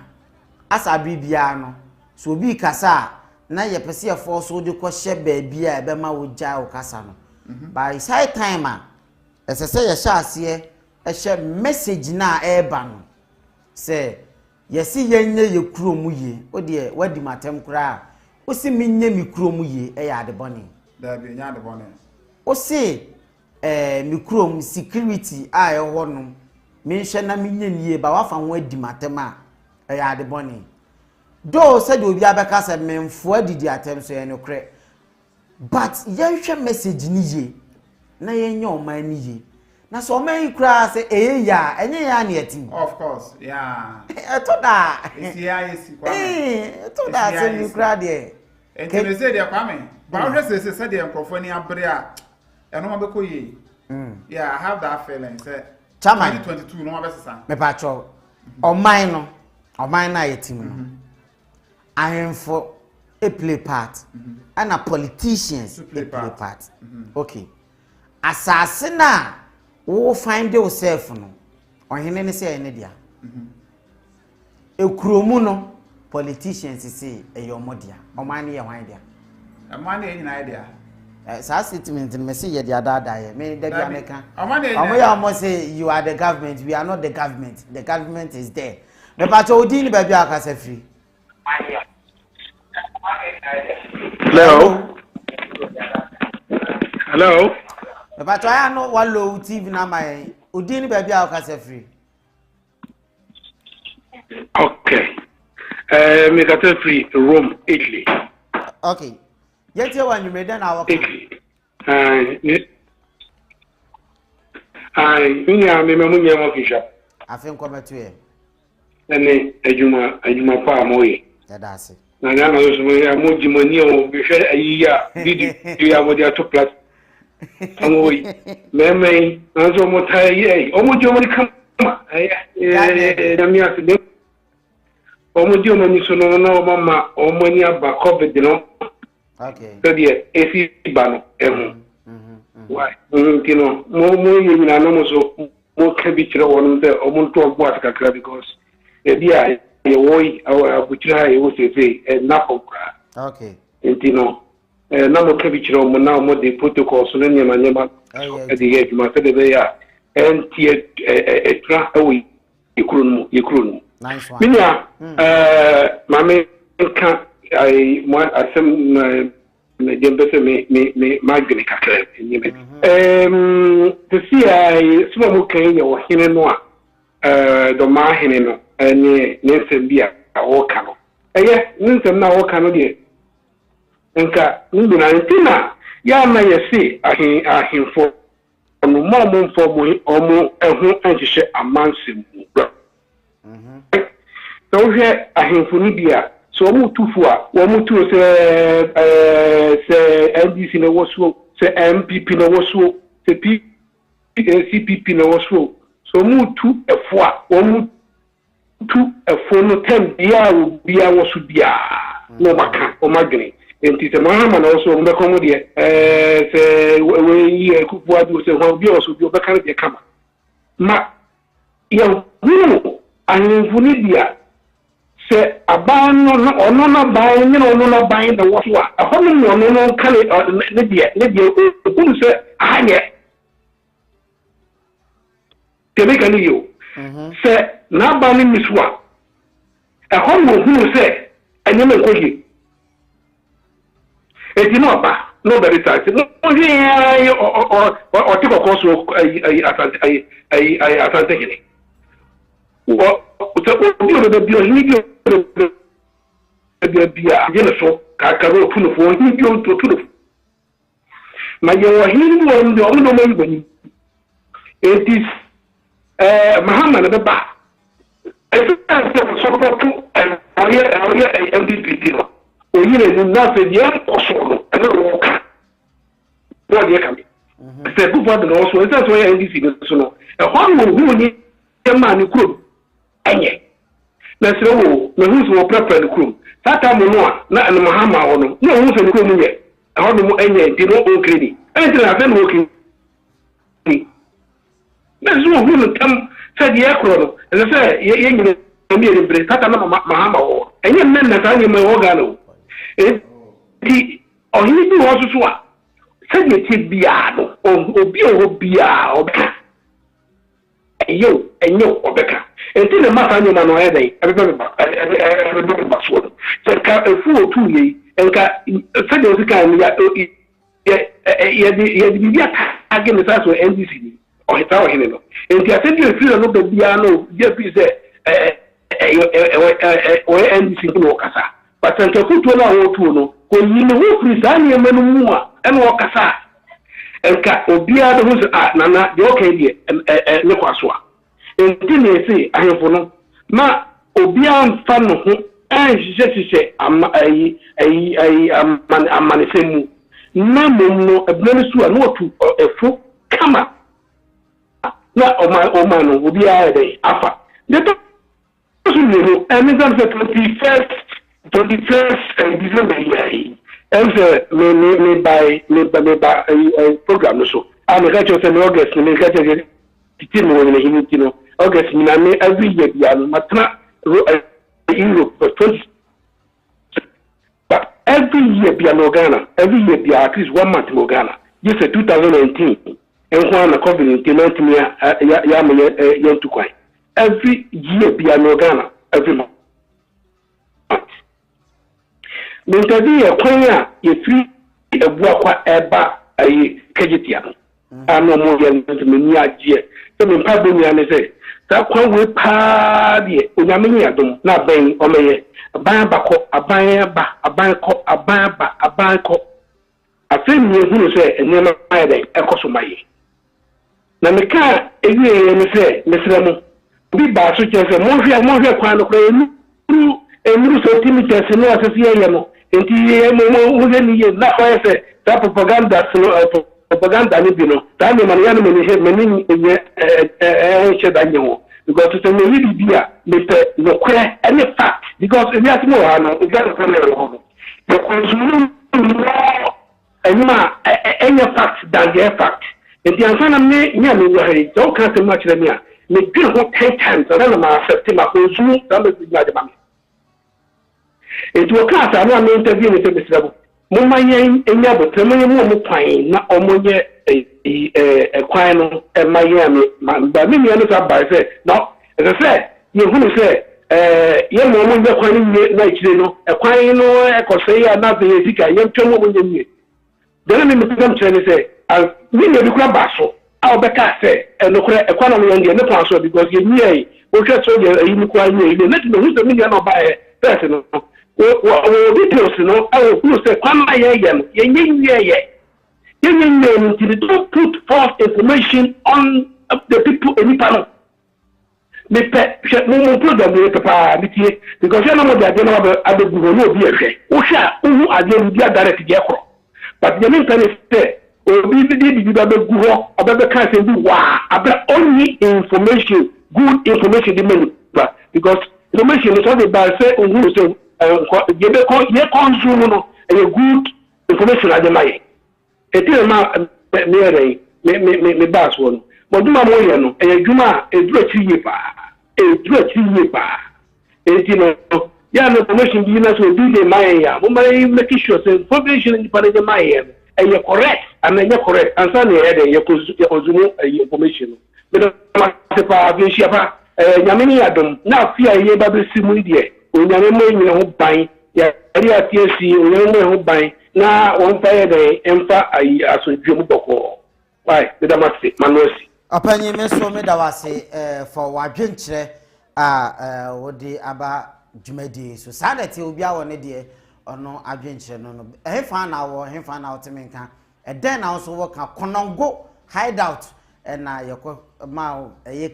asa bibia no so obi kasa na ye pese ye for so de ko hye baabia e be ma wo gya wo kasa no by side time esese ye hye ase e hye message na e ba no say yesi yenye ye kuromu ye o de wadi matem kura o si menye mi kuromu ye e ya de bone da bi nya de bone o si mi kurom security a e ho no me hye na menye nie ba wafa ho adi matem a e ya de bone do said obi abeka se memfo adidi atem so ye no kre but yenhwe message ni ye na yenye o man ni ye na so man kra se ya enye ya na etim of course yeah to da isi kwame to da se mi kra de enti say de kwame ba hwe se de enkrofo ni abre a eno ma beko ye yeah I have that feeling say 2022 no ma be sesa me pa cho o man na etim no ahemfo a play part and a politicians play part okay asase na wo find yourself no ohene ne say ene dia ekromu no politicians say eyomodia omane ye hwan dia amane ye nyina dia sa statement me say ye dia dada ye me da bia meka amane ye omo say you are the government, we are not the government is there me pa cho odi ni ba bia aka sa free. Hello. But I know one low TV na my Udini baby I'll free. Okay. Me got free Rome, Italy. Okay. Yet you when you made an hour. Italy. Me working shop. I think come to you. Ene ejuma pa moye. That's it. Na ya no so ya moji mani o be hwe ayi ya video ya wodi ato plat amoyi meme anzo mo tai ai o moji mo kama na mi aside o moji mo ni so no na o mama o mani aba covid no okay so dia esi ba no ehu why tino mo yi na no mo so mo ka bi kire wonu se o mo to ogbo atakakra because dia ye woi abuchira ye wo sefe na kokra okay entino na mo kebichira mo na mo de protocol so na nyema e de ye ma se de be ya entie tra awi yekrunu nice one minia mame kan ai mo asem na jembe se me magni kakra nyeme to see ai suma mo kan ye wo hene no a do ma hene no ene nsem bia awoka no eye nsem na awoka no de nka ndu na ntina ya na yesi ahinfo no mo mfo mo omo ehu anhihye amansem bra so hwe ahinfo ni bia so omo tufu a omo tu se NDC na woso se MPP na woso se CPP na woso so omo tu efo a omo tu efono tem bia wosu bia no maka o magni enti se mahama na wosu mbe komo de se we yi kufu adu se ho bia wosu bia beka de kama ma ya hu anfuni bia se abano no ono na ban ni ono na ban da wosu a hono no ono no kale ne dia o se ahanye tebeka ni yo se na ba ni miswa e ho mo hu se anyeme nkoji e ti no ba no be research no ye o ti ko so ai Asante kini o bi o de bi o ni bi o de bi a je no so ka ro pu no fo ni bi o to no ma ye wa hin mo ndo o no mo ngani it is Mahama na ba so area MDP o yire ni na se dia ko so no e no ka bo dia kam Se ku for no so esa so NDC no so no e ho no hu ni e ma ni kuro enye na se wo me hu so prepare the kuro sata mo no a na no mahama wo no na hu so ni kuro mu ye e ho no mo enye di no o kredi e ti na fe no o kredi na so hu no tam se di e kuro no e se ye nyine mi e bre sata na mahama wo enye men na ta nye me wo ga no e di ohini bi wo so a se di ti bia no obi o bia obeka enyo obeka enti na masa nyoma no e dai ebe ba so se ka efu otu yi enka se di osika ni ya di bia age ne sa so NDC ni o hita o hine no enti ase di efu no be bia no je fi se o NDC ni o kasa patanke kutu na o tu no ko yi no wo free sa ni emanu mu a e no o kasa enka obia de hu nana de okay die ne kwaso a enti ne se ahefo no ma obia mfa no ho enhyehyehye amanesemu na momno ebnani su a no otu efo kama na oma no obia de afa de to so no emizam se 21st December year me buy program no so I'm going to say August me ga je titi mo ne hini no August me na me every year bia no matna Europe for 20 but every year bia no Ghana every year bia at least 1 month no Ghana yes 2019 en kwa na COVID-19 me ya me yentu kwai every year bia no Ghana every month Mintabi ya kwanya ye free ebu akwa eba ayi kejitia no ano mo ya ntmeni agye so me pa bonya ne se ta kwan we pa de onyame ni adom na ban omeye aban bako aban ba aban ko aban ba aban ko afem ni hunu se enema ayi den ekoso maye na me ka ewie ne se mesremo bi ba so che se mo hwe kwan no kra enu so timi che se no asesi ye no enti mo ni ye na kwa se ta propaganda ni bino ta ni man yana meni che da nyewo because to me yi bia me pe no kre any fact because if you ask me no you got to tell me no the consumer any fact than the fact enti ansana me nya me wo he don't can't much let me me do 10 times and then ma accept my consumer that me nya de ma etu okasa na me interview ni sebesrabo mo mayen enya botremanye mo kwan na omonye kwan no mayen me ba me no sa ba se no e se ye hunu se ye mo mo kwan ni na ikire no kwan no ekose ya na be yedika ye ntwemo mo nyemie dele me mpem chere se we ne bi kura baso a obeka se no kura kwan no ye ne kwan so because ye nie o hwe so ye yi ni kwan nie ile net no hu se me no ba person no details no I will say kwama ye don't put false information on the people any panel me pe mo program we papa bitie because you know what they are about abegu no bi ehwe wo hwa hu ade bi direct je kro but the main thing is say obi bi abegu ho ababe kan say bi wa abra only information good information the many because information is what they say hu say ye consume no a good information ademaye etil ma me bass won but duma mo ye no e djuma e duro chiye pa enti no ya no information bi na so bi de maye ya mo may make sure say information ni pa de maye e correct and e correct and so na e de ye consume information me do ma se pa bi shia pa nyameni adom na afia ye ba be simu die onyame mo nyina ho ban ya ri atiesi onyame mo ho ban na won fa ye de emfa ayi asodwem boko why me da mase manosi apanyi me so me da wase for wadwenkyere a wodi aba dwumadi so sadete obi a woni de ono adwenkyere no hefa na otemenka den na so wo ka Konongo hideout na yeko ma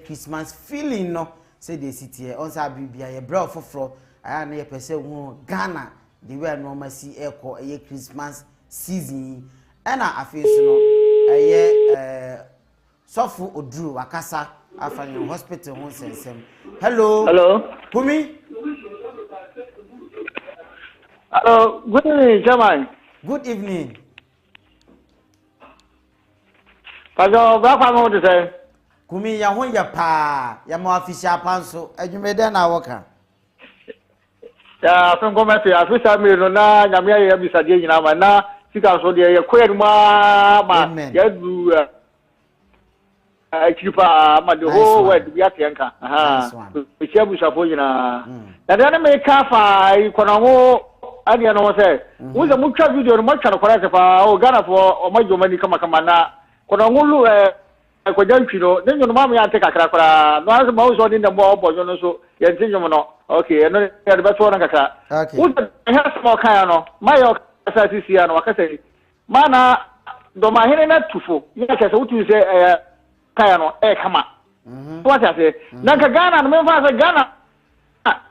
Christmas feeling no say the city on sa bibia ye bra foforo aya na ye pese hu Ghana the way no ma si eko Christmas season na afi so no eye sofu odru wakasa afanye hospital ho sensem. Hello. Hello. Kumi. Hello. Good evening, Chairman. Good evening. Pajo, baba mo de say. Kumi ya ho ya pa, ya mo official panso, adwumede na woka. Ya from government official me no na nyame ya bisa de nyina ma na sika so de ye koyed ma ya du chipa ma the whole world ya tenka aha e busa fo nyina na de na me ka fa Konongo ade no say wo ze mutwa video no matwa no kwara fa o Ghana for o majomani kama na Konongo lu ko jantwino ne nyono mamu ya teka krakra no aso ma so ni ndemo obojo no so ye ntinyomo no okay no ya de beto na kakra wo ha small kan no ma yo kasa sisi ya no wakasa mana do ma hene na tufo ya kasa wutu se kan no kama what I say na ka Ghana no me fa se Ghana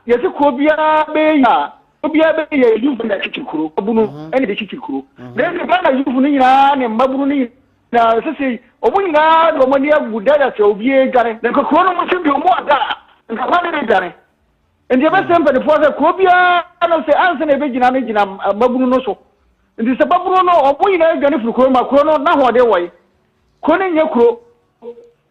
ye se ko bia be ya obia be ye yufu na chichikuro abunu ene de chichikuro den Ghana yufu ni nyina ne mbabunu ni na sisi omunyina do mani aguda ya se obie gare na kokoro no mo se bi omo ada nka kwa ne gare ndi be sempe de force ko bia no se anse na be gina ne gina mabunu no so ndi se babunu no omunyina gane furu ko ma kuro no na ho de woy ko ne nye kuro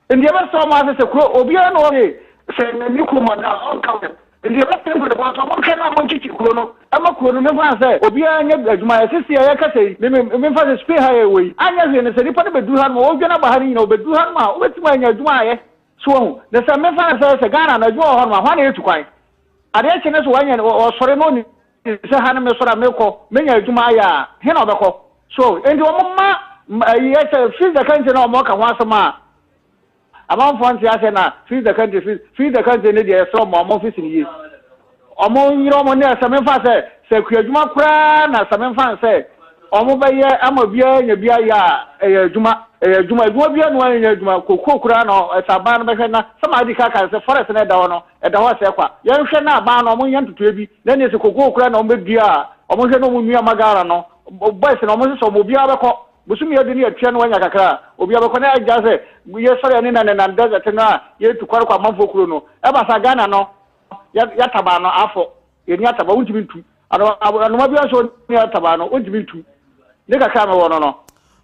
ndi be so ma se kuro obia no re se na ni ko ma na on ka ndi be sempe de force mo kana mo chichi kuro no ama kuro no me fa se obia nya adwuma sisi ya ka se me fa se spray ha we anya ze ne se ni pa de bedu ha no o gwana ba ha ni na obedu ha ma o betima anya adwuma aye so hu ne se me fa se Ghana na adwuma ho ma hwa na etu kwan ade chene so wanya o sore no ni se ha na me sora me ko menya adwuma aya he na obekọ so endi o ma ye se free the country na o mo ka ho asema amam fonti ase na free the country ne de so mo office ni yi omo nyiro omo ne se me fa se kuadwuma kura na se me fa se omo be ye amabia nya bia ya adwuma bia no anya adwuma kokokura no saba no be na sama di kaka se forest na da no da ho se kwa ye hwe na ba no omo nya ntutu bi na ne se kokokura na omo bia omo hwe no omo nua magara no boys na omo se omo bia be ko busumi ye de ne atwa no anya kakra obi abekọ na agya se ye sore ne na desert na ye tukwara kwa manfo kuro no e ba sa Ghana no ya taba no afọ ye ni ataba untimi ntu ano ma bia so ni ataba no untimi ntu ne kakra me wono no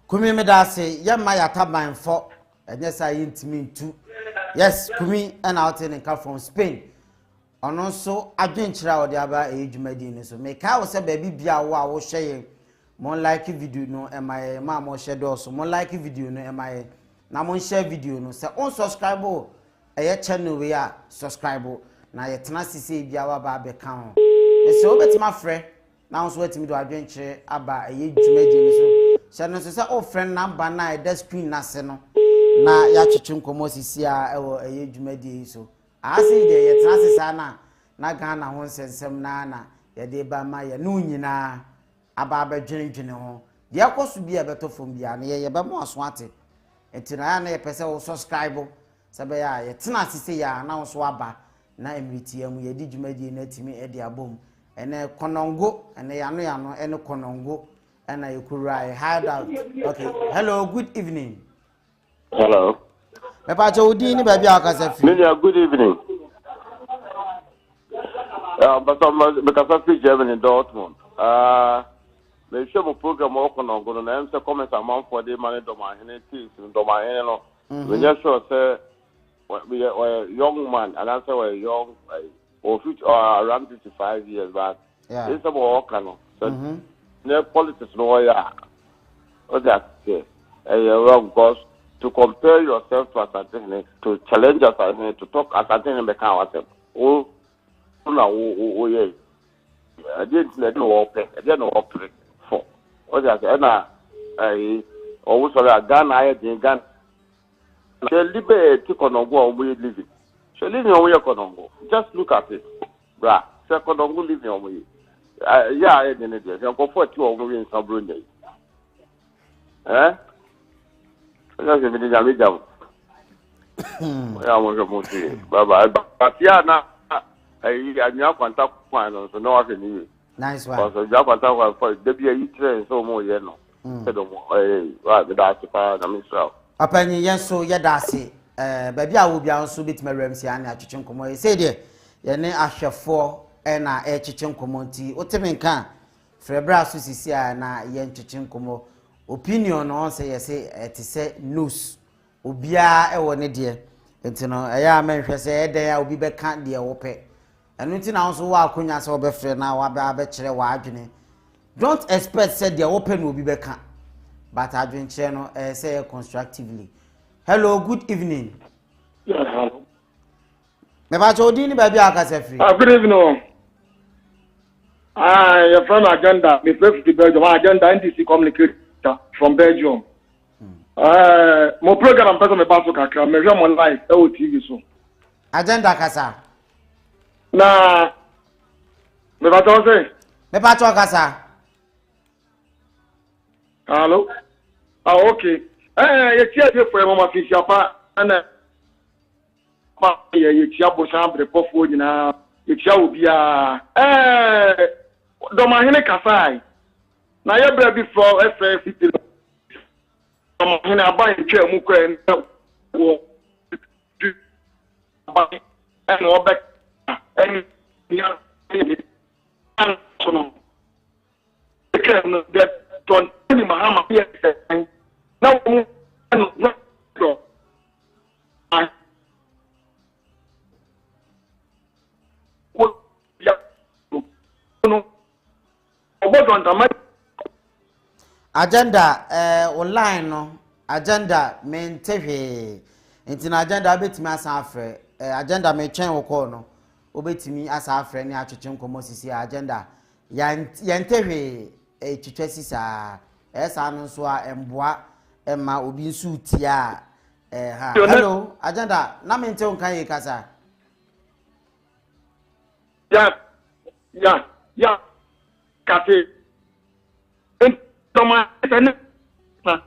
Kumi me da se ya ma ya taban fo enye sa ye ntimi ntu yes Kumi and out in come from Spain ono so adwenkyira odi aba ejumadi ni so me ka wo se ba bibia wo a wo hye mon like video no emaye ma mo share do so mon like video no emaye na mon share video no se on subscribe channel we a subscribe na ye tena sisi bia wa ba be kan ho e se obetima frɛ na on so wetimi do adwenkyere aba dwumaje ni so se no so se o friend number na e screen na se no na ya twetwe nkomo sisi a ewo dwumaje so ase de ye tena sisi na Ghana ho nsensem na ye de ba ma ye no nyina aba dwenedwene ho de akoso bia beto fom bia na ye be mo aso ate etina ya na ye pese wo subscribe sabe ya ye tena sisi ya na so aba na emriti amu ye di dwumadie na timi e de abom ene Konongo ene yano ene Konongo ena yekura e hide out. Okay, hello, good evening. Hello. Me pa cho udi ni ba bia akasa fi. Good evening. But because I speak German in Dortmund. Me show mo program o Konongo no na em se comment amount for the money do my hen teams do my hen no. We just sure say we are young man and answer we young or around 55 years but it's about Okano. So the politics no ya. What that say? Wrong because to compare yourself to Asante, to challenge Asante, to talk Asante and become ourselves. Oh, no, yeah. I didn't know I didn't know for. What that say? I always saw a gun. I didn't gun. The liberty to Konongo we living. So living on your Konongo. Just look at it, bruh. So Konongo living on we. Yeah, I didn't do it. I'm going for 2 over in some Brunei. Eh? That's a bit of jam. I want to move to bye bye. But yeah, now I now contact finance, so no I can use. Nice one. So you contact for the be a train so more, you know. Right, that's the fire. I'm Israel. Apani yenso yedase baabi a wo bia nso betima remsi ane atwetwe nkomo say de ye ne ahwefo na etwetwe nkomo nti oteme nka frebra so sisi a na ye ntwetwe nkomo opinion no say yese etise news obia e wo ne de nti no eya menhwe say eden a obi beka de wo pe enu nti na nso wa akonya say obefre na wa ba kire wa adwene don't expect say de wo pe no obi beka but adwenche no say constructively. Hello, good evening. Yeah, hello. Me ba chodi ni ba bia akase free. Good evening. Your friend Agenda, me play for Belgium. Agenda NDC communicator from Belgium. Mo program person me pass kakra, me jam on live e TV so. Agenda kasa. Na me ba to say. Me ba to kasa. Hello. Okay. You tia de for mama fi siapa ana pa ye tia bo chambre pofo nyina ye tia obi a do ma hene kasai na ye bra bi for FFT do ma hene aban twa mu kwa wo aban en obek en ya an sono no de don ni mahama ye now, agenda online no agenda mentehwe nti na agenda betimi asa afre agenda me twen wo call no obetimi asa afre ne atwetwe nkomo sisi agenda yantehwe twetwe sisa esa no so a emboa ema obi nsu tia ha hello agenda na mente onkan ye kasa ya kate toma ene na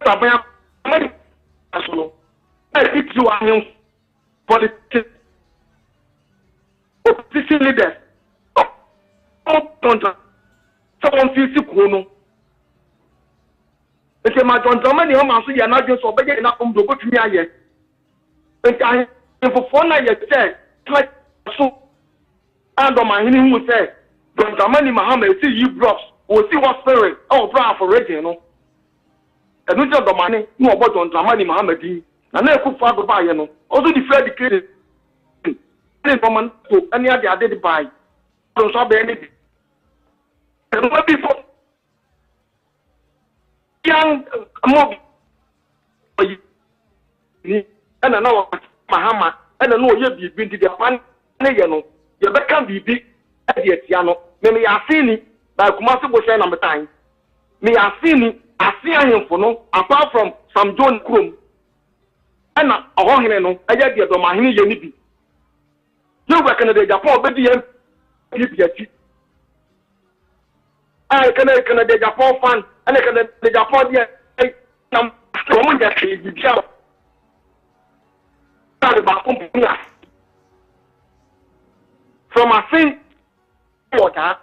baba mari asolo if you are in politics opposition leaders don't someone feel sick no. Ese ma tonton ni o ma so ye na dwe so obeye na kom do botumi aye enta info na ye che like so and o ma hini hu say tonton ni mahama see you blocks o see what spirit o bra for region no enu je do mani no obo tonton ni mahama di na ekufu ado ba ye no also the fair decree ni no man so ani ade di bai so so be ni enu be for young mob ni ana na mahama ana no ye bibi ndi de pan ne ye no ye be kan bibi e de atia no me ya asini ba kuma se bo hwe na metan me ya asini asi ahemfo no apart from some John Krom ana ohohene no eya de do mahene ye ni bi ye wa kana de Japan be di ye bi ati kana de Japan fan and the Japan nam from the tree from a thing water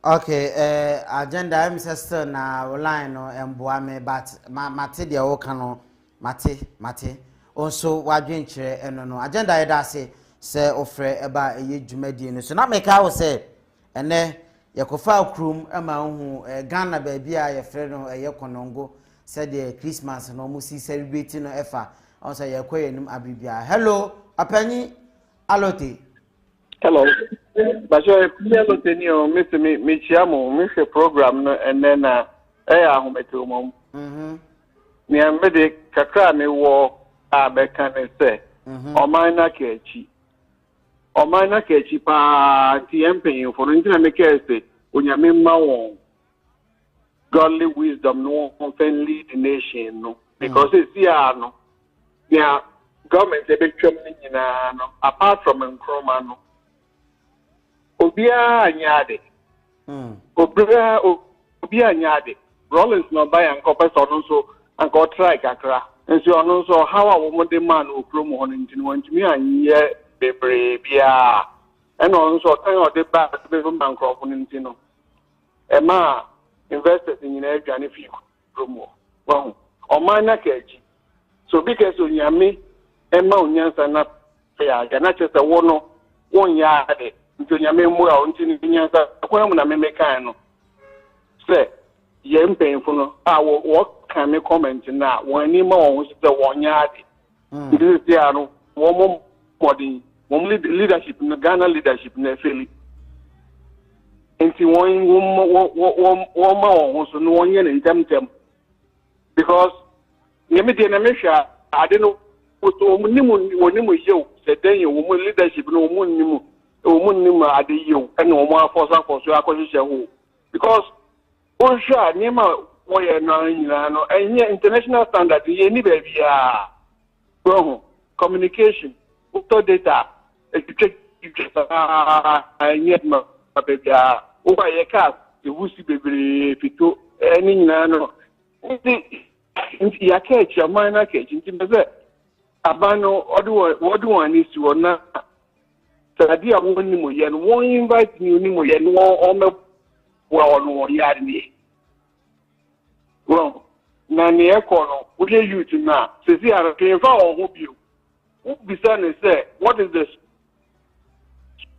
okay agenda I'm sister na online no emboa me but mate de wo kan mate also wadwen kire eno no agenda yeda se se ofre eba eye dwumadi no so na meka wo se ene yakofa krum ema hu Ghana ba bia ye frɛ no eye Konongo se de Christmas no mu si celebrate no efa on say yakoye nim abibia hello apanyi alote hello bajo alote ni o me chiamo me se program no ene na ahometo mom ni amede kakra me wo abeka ne se omana kechi pa TMP for internet make say onyame ma won godly wisdom no can lead the nation no because it's here no yeah government e be twam ni nyina no apart from nkroma no obia anyade obia anyade Rollins no buy and copper so and go try kakra and so on so how a woman the man o promo on into want me anye bebree bia and also kind of the back to bank of Nintino. Emma invested in Adrian if you promo. Well, or minor cage. So because on Yami, Emma Yansa fair, and not just a 1 yard into Yami well until Yansa, Quamana Memecano. Say, Yem painful, I will what can me comment now when any more was the 1 yard. This is the one more body, one leadership in the Ghana leadership in the Philly. And see one more also no 1 year in them because Yemiti and Amisha, I don't know what Nimu you said then you woman leadership no moon Nima at the you and no more for some for acquisition because Osha Nima way and international standard any baby communication, data, education, yet my baby, over a cast, the Wusi baby, Fito, any nano. Ya catch your minor catch into the Abano, what do I need to or not? So I dear one Nimo, and won't invite you Nimo, and one well, yard me. Well, Nani Econo, would you to now? Says he are came for or hope you. Who be son and say, what is the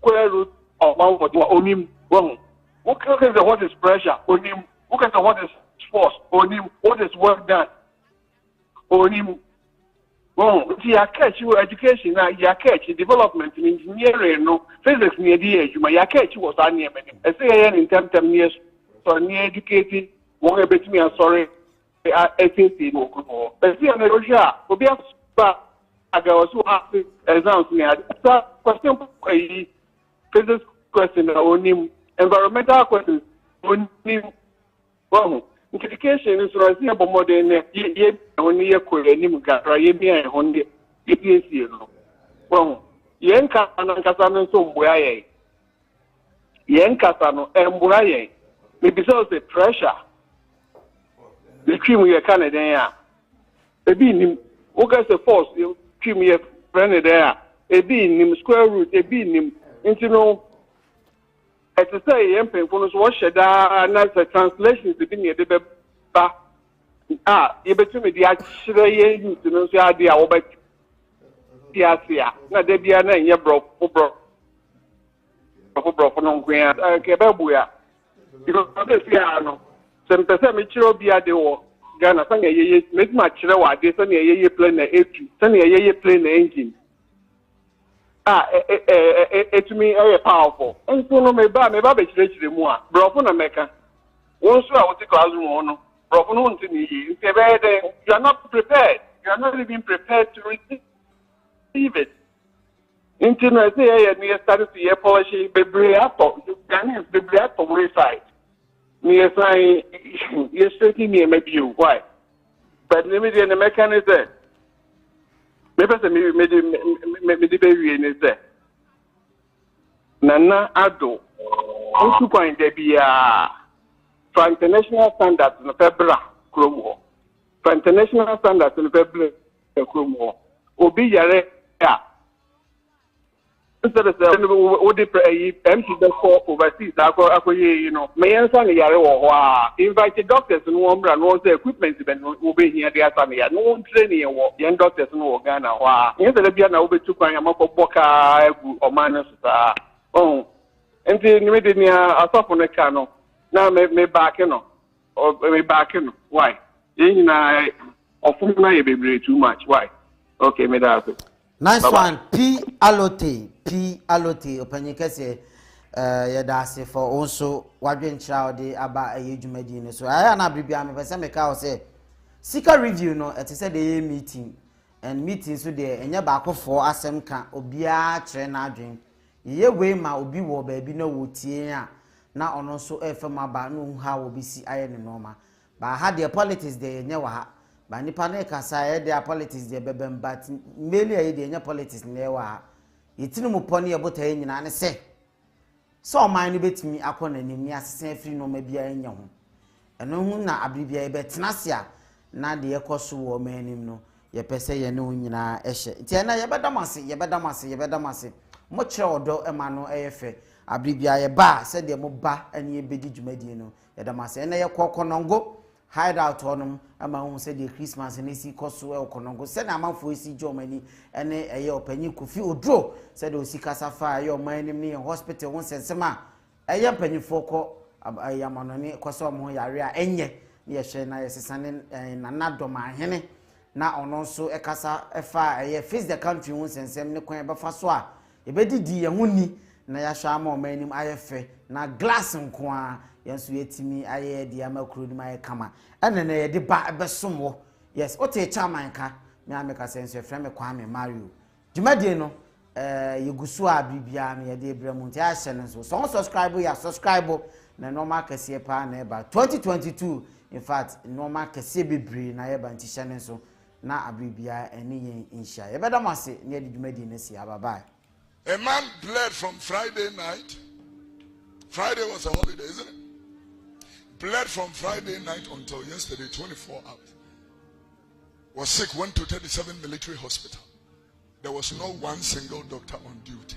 square root of one for onim? Well, what is pressure? Onim, who can what is force? Onim, what is work done? Onim, well, you catch your education now, you catch development in engineering, no physics near the age, my catch was on near many. I say in 10 years, so near educated, won't bet me, I'm sorry. I think no. But see, I'm a Russia. For be I was so happy exams me. Question physics question on him, environmental questions on him. Well, education is rising about more than only a him got a Honda. It is you. Well, Yanka and Casano so boy. Yankasano and boy. Maybe so the pressure. The cream we are Canadian. A bean, who gets a force, you cream we are friend there. A bean, him square root, a bean, him, into no. As I say, Empen, for us, wash it down, and the translations between the back. You between me, the actually, you know, the idea about Piasia. Not the Biana, you broke, for no grand, Kebabuya. Because this year, some person mature be at the Ghana, Sunday, make much lower, this Sunday, ye plane the 80, Sunday, ye plane the engine. It to me, very powerful. And so, no, my baby, the more, Brofuna Mecca. Once I will take a room, Brofun to me, you are not prepared. You are not even prepared to receive it. Internet, and we started to hear policy, Bebriato, Ghanaians, Bebriato wayside. Me saying, you're straighting me, maybe you. Why? But limited in the mechanism. Maybe the baby in is there. Nana Ado, also going to be for international standards in the February, Chromo. For international standards in the February, Chromo. Obi Yare, instead of what the empty for overseas, you know, may answer the invited doctors and one brand was the equipment will be here. There are no training or young doctors in Ghana. Instead of being over to buy a mop of Boca or minus. Oh, and then immediately I saw on the cano. Now, may back, you know, or may back, you know. Why? You know, often my baby too much. Why? Okay, me that's it. Nice one. P. Alote. Openikese yadase for also wadwen child aba ayejumadi so aya na bibia me pese me ka o say sika review no it say the meeting and meeting so there enye ba akofo asem ka obia kire na adwen ye we ma obi wo ba bi na wotie a na ono so efem aba no ha wo bisi aye ne normal ba ha the politics there enye wa ha ba nipa na kasa ye the politics there bebem but meli aye the enye politics ne wa ha yitinu mu poni ebota nyina ne se so man no betimi akona nimi asesen afiri no ma bia enya ho eno hu na abribia e betenase a na de yekoso wo manim no ye pese ye no nyina ehye nti na ye bedamase mo kire odo ema no eyefe abribia ye ba se de mo ba ene ye bedi dwumadie no ye damase ene ye Konongo hideout honum ama hu se de Christmas ne si koso e Konongo se na amanfo si Germany ene eye opanyi Kofi Odro se de osika safa ye omanim ne hospital won sensema eye panyifo ko ayamanone koso mo yare a enye ne ye hwe na ye sesane nanadom ahene na ono nso ekasa efa eye face the country won sensem ne kwan befa so a ebedidi ye huni na ya hwa ma omanim ayefe na glass nko a yenso yetimi aye de amakuru ni maye kama ene na ye de ba besomo yes ote chairman ka me ameka senso efre me Kwame Mario dwumadie no yegusu a bibia me ye de ebremu nti a hye ne so subscribe ya subscribe na normal kese pa na eba 2022 in fact normal kese bebre na ye ba nti hye ne so na abibia ene yen insha ye bedamase ne de dwumadie ne si bye. A man bled from Friday night. Friday was a holiday, isn't it? Bled from Friday night until yesterday, 24 hours. Was sick, went to 37 military hospital. There was no one single doctor on duty.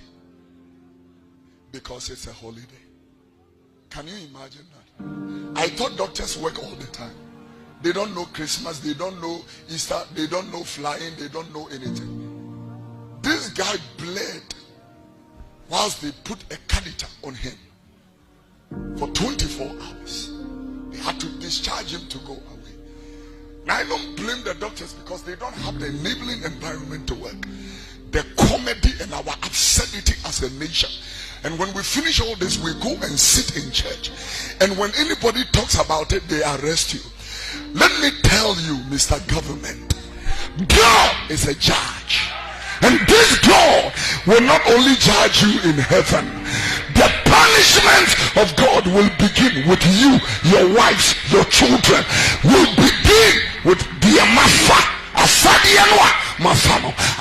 Because it's a holiday. Can you imagine that? I thought doctors work all the time. They don't know Christmas, they don't know Easter, they don't know flying, they don't know anything. This guy bled whilst they put a catheter on him for 24 hours. They had to discharge him to go away. Now I don't blame the doctors because they don't have the enabling environment to work. The comedy and our absurdity as a nation. And when we finish all this, we go and sit in church. And when anybody talks about it, they arrest you. Let me tell you, Mr. Government, God is a judge. And this God will not only judge you in heaven, the punishment of God will begin with you, your wives, your children, will begin with the Amafa.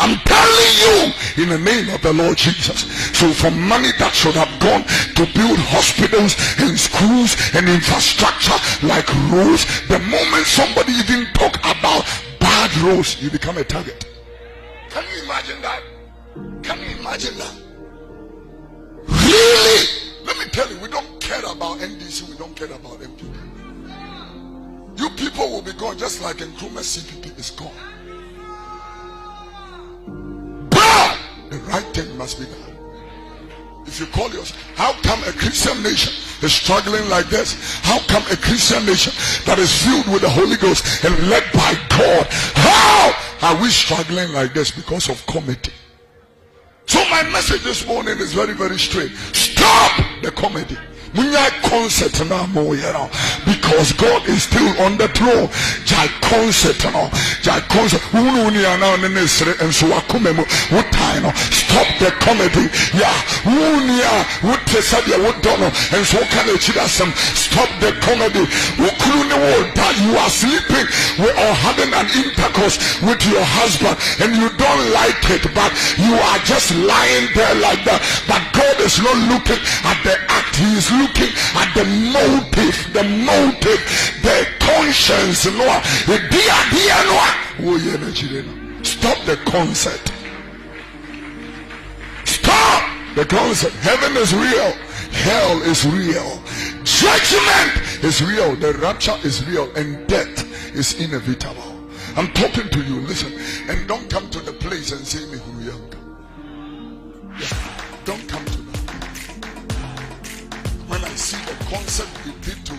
I'm telling you in the name of the Lord Jesus. So for money that should have gone to build hospitals and schools and infrastructure like roads, the moment somebody even talk about bad roads, you become a target. Can you imagine that? Can you imagine that? Really? Let me tell you, we don't care about NDC, we don't care about MPP. You people will be gone just like Nkrumah CPP is gone. But the right thing must be done. If you call yourself, how come a Christian nation is struggling like this? How come a Christian nation that is filled with the Holy Ghost and led by God, how are we struggling like this? Because of comedy. So my message this morning is very, very straight. Stop the comedy. Concert now more, because God is still on the throne. Jai concert now, Jai concert. And so what time? Stop the comedy. Yeah, what and so can stop the comedy. That you are sleeping or having an intercourse with your husband and you don't like it, but you are just lying there like that. But God is not looking at the act, He is looking at the motive, the conscience. Stop the concert. Stop the concert. Heaven is real, hell is real, judgment is real, the rapture is real, and death is inevitable. I'm talking to you, listen, and don't come to the place and say me who you are. Don't come to that. When I see the concert we did to